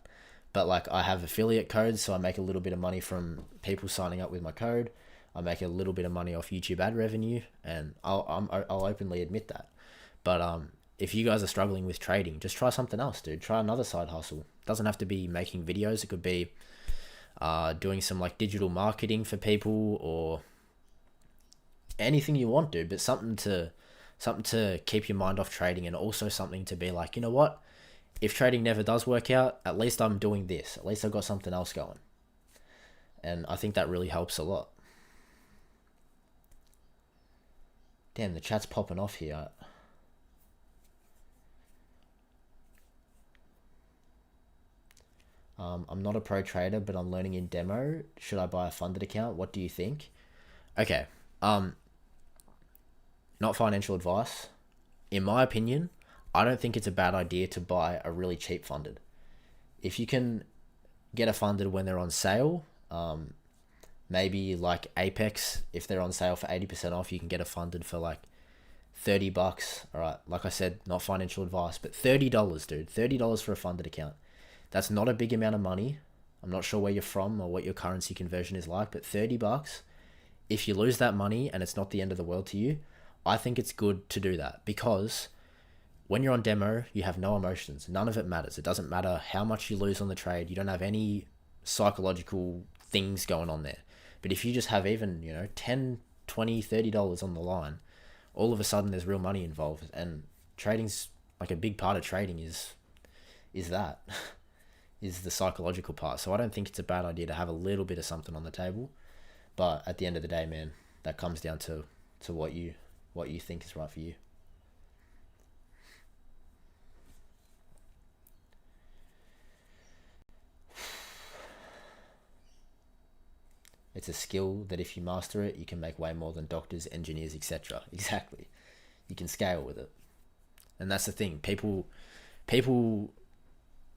But like, I have affiliate codes, so I make a little bit of money from people signing up with my code. I make a little bit of money off YouTube ad revenue, and I'll openly admit that. But if you guys are struggling with trading, just try something else, dude. Try another side hustle. It doesn't have to be making videos. It could be doing some like digital marketing for people, or anything you want, dude. But something to keep your mind off trading, and also something to be like, you know what? If trading never does work out, at least I'm doing this. At least I've got something else going. And I think that really helps a lot. Damn, the chat's popping off here. I'm not a pro trader, but I'm learning in demo. Should I buy a funded account? What do you think? Okay. Not financial advice. In my opinion, I don't think it's a bad idea to buy a really cheap funded. If you can get a funded when they're on sale, maybe like Apex, if they're on sale for 80% off, you can get a funded for like $30. All right, like I said, not financial advice, but $30, dude. $30 for a funded account. That's not a big amount of money. I'm not sure where you're from or what your currency conversion is like, but $30, if you lose that money and it's not the end of the world to you, I think it's good to do that, because when you're on demo, you have no emotions. None of it matters. It doesn't matter how much you lose on the trade. You don't have any psychological things going on there. But if you just have even, you know, 10, 20, $30 on the line, all of a sudden there's real money involved. And trading's like a big part of trading is that, is the psychological part. So I don't think it's a bad idea to have a little bit of something on the table. But at the end of the day, man, that comes down to what you think is right for you. It's a skill that if you master it, you can make way more than doctors, engineers, etc. Exactly. You can scale with it. And that's the thing. People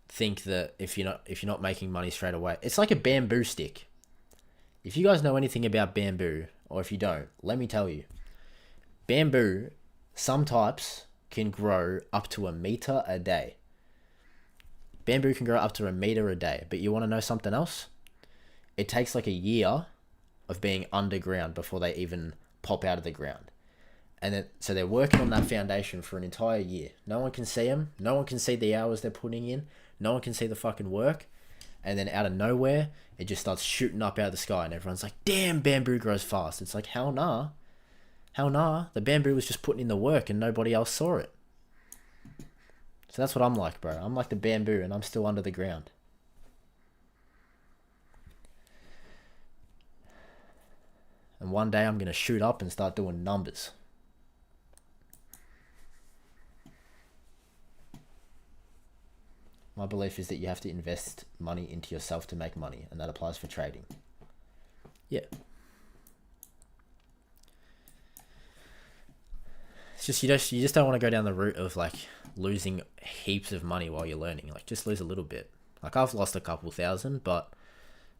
think that if you're not making money straight away, it's like a bamboo stick. If you guys know anything about bamboo, or if you don't, let me tell you. Bamboo, some types can grow up to 1 meter a day. Bamboo can grow up to 1 meter a day. But you want to know something else? It takes like a year of being underground before they even pop out of the ground. And then, so they're working on that foundation for an entire year. No one can see them. No one can see the hours they're putting in. No one can see the fucking work. And then out of nowhere, it just starts shooting up out of the sky. And everyone's like, damn, bamboo grows fast. It's like, hell nah. Hell nah. The bamboo was just putting in the work and nobody else saw it. So that's what I'm like, bro. I'm like the bamboo and I'm still under the ground. And one day I'm going to shoot up and start doing numbers. My belief is that you have to invest money into yourself to make money. And that applies for trading. Yeah. It's just, you just don't want to go down the route of like losing heaps of money while you're learning. Like just lose a little bit. Like I've lost a couple thousand, but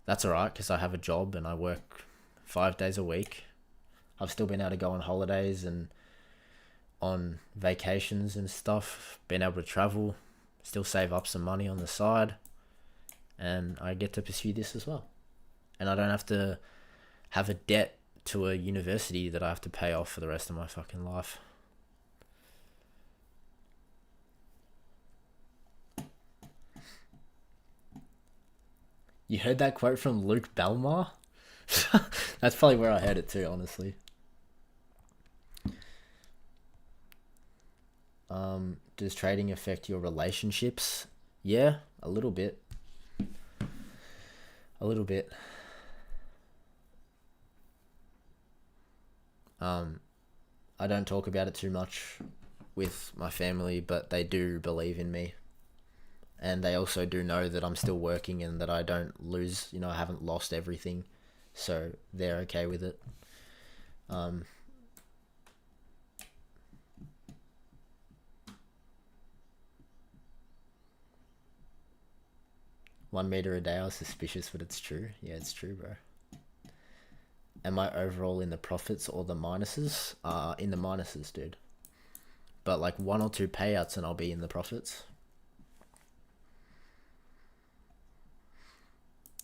that's alright because I have a job and I work 5 days a week. I've still been able to go on holidays and on vacations and stuff, been able to travel, still save up some money on the side, and I get to pursue this as well. And I don't have to have a debt to a university that I have to pay off for the rest of my fucking life. You heard that quote from Luke Belmar? That's probably where I heard it too, honestly. Does trading affect your relationships? Yeah, a little bit. A little bit. I don't talk about it too much with my family, but they do believe in me. And they also do know that I'm still working and that I don't lose, you know, I haven't lost everything. So they're okay with it. 1 meter a day, I was suspicious, but it's true. Yeah, it's true, bro. Am I overall in the profits or the minuses? In the minuses, dude. But like 1 or 2 payouts and I'll be in the profits.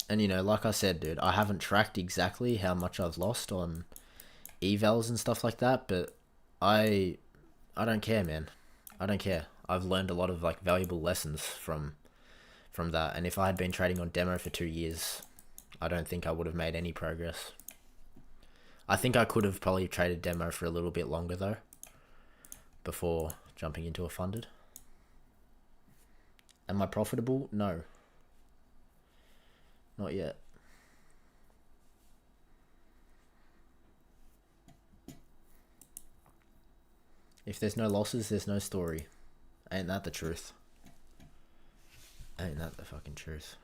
And you know, like I said, dude, I haven't tracked exactly how much I've lost on evals and stuff like that, but I don't care, man. I don't care. I've learned a lot of like valuable lessons from that, and if I had been trading on demo for 2 years, I don't think I would have made any progress. I think I could have probably traded demo for a little bit longer though, before jumping into a funded. Am I profitable? No. Not yet. If there's no losses, there's no story. Ain't that the truth? Ain't that the fucking truth?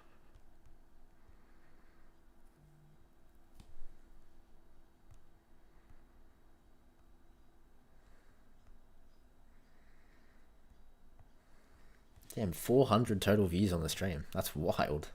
Damn, 400 total views on the stream. That's wild.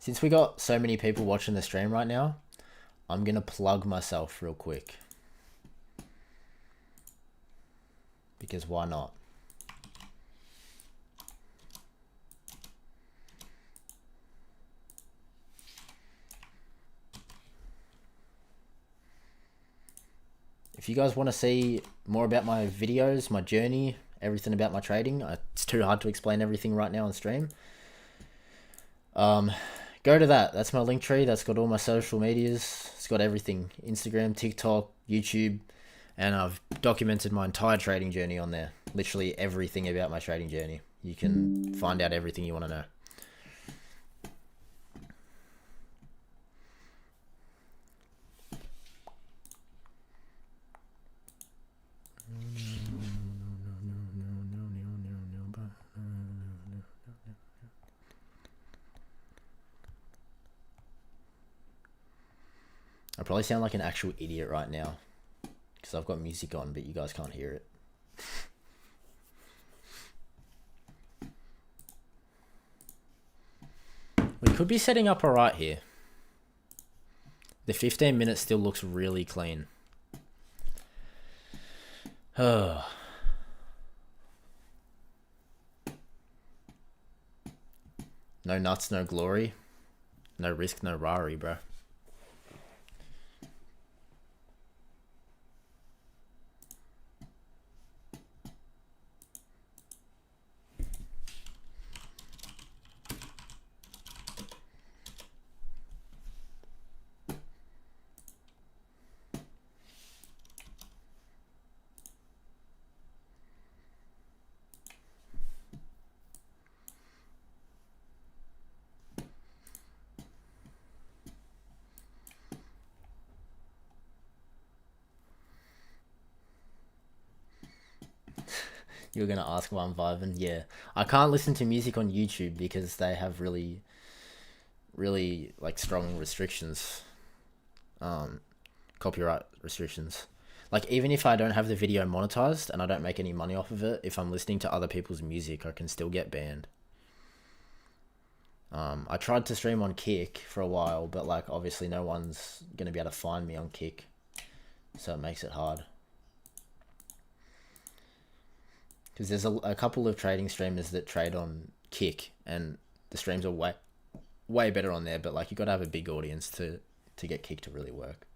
Since we got so many people watching the stream right now, I'm going to plug myself real quick. Because why not? If you guys want to see more about my videos, my journey, everything about my trading, it's too hard to explain everything right now on stream. Go to that. That's my link tree. That's got all my social medias. It's got everything. Instagram, TikTok, YouTube. And I've documented my entire trading journey on there. Literally everything about my trading journey. You can find out everything you want to know. I probably sound like an actual idiot right now because I've got music on, but you guys can't hear it. We could be setting up alright here. The 15 minutes still looks really clean. Oh. No nuts, no glory. No risk, no Rari, bro. You're gonna ask why I'm vibing? Yeah. I can't listen to music on YouTube because they have really like strong restrictions. Copyright restrictions. Like even if I don't have the video monetized and I don't make any money off of it, if I'm listening to other people's music, I can still get banned. I tried to stream on Kick for a while, but like obviously no one's gonna be able to find me on Kick. So it makes it hard. Because there's a couple of trading streamers that trade on Kick, and the streams are way better on there. But like you got to have a big audience to get Kick to really work.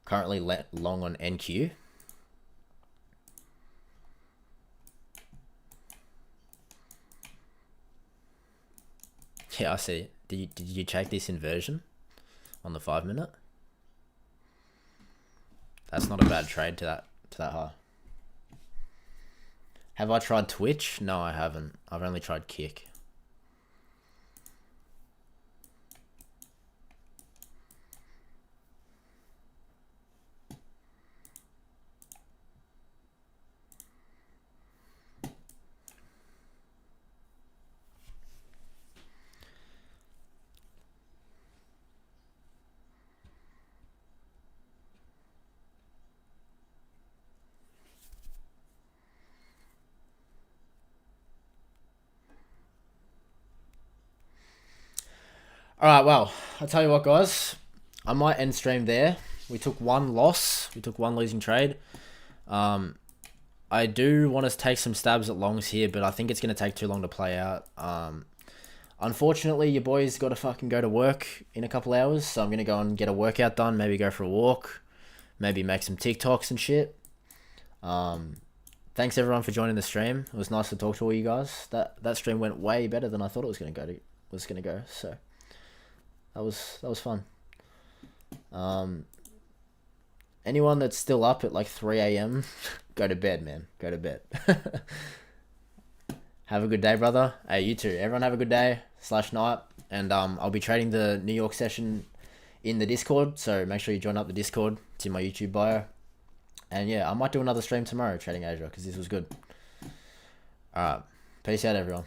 Currently long on NQ. Yeah, I see. Did you check this inversion on the 5 minute? That's not a bad trade to that high. Have I tried Twitch? No, I haven't. I've only tried Kick. Alright, well, I'll tell you what, guys. I might end stream there. We took one loss. We took one losing trade. I do want to take some stabs at longs here, but I think it's going to take too long to play out. Unfortunately, your boy's got to fucking go to work in a couple hours, so I'm going to go and get a workout done, maybe go for a walk, maybe make some TikToks and shit. Thanks everyone for joining the stream. It was nice to talk to all you guys. That stream went way better than I thought it was going to go. So that was fun. Anyone that's still up at like 3 a.m, go to bed, man. Go to bed. Have a good day, brother. Hey, you too. Everyone have a good day / night. And I'll be trading the New York session in the Discord, so make sure you join up the Discord. It's in my YouTube bio. And yeah, I might do another stream tomorrow trading Asia because this was good. Alright. Peace out, everyone.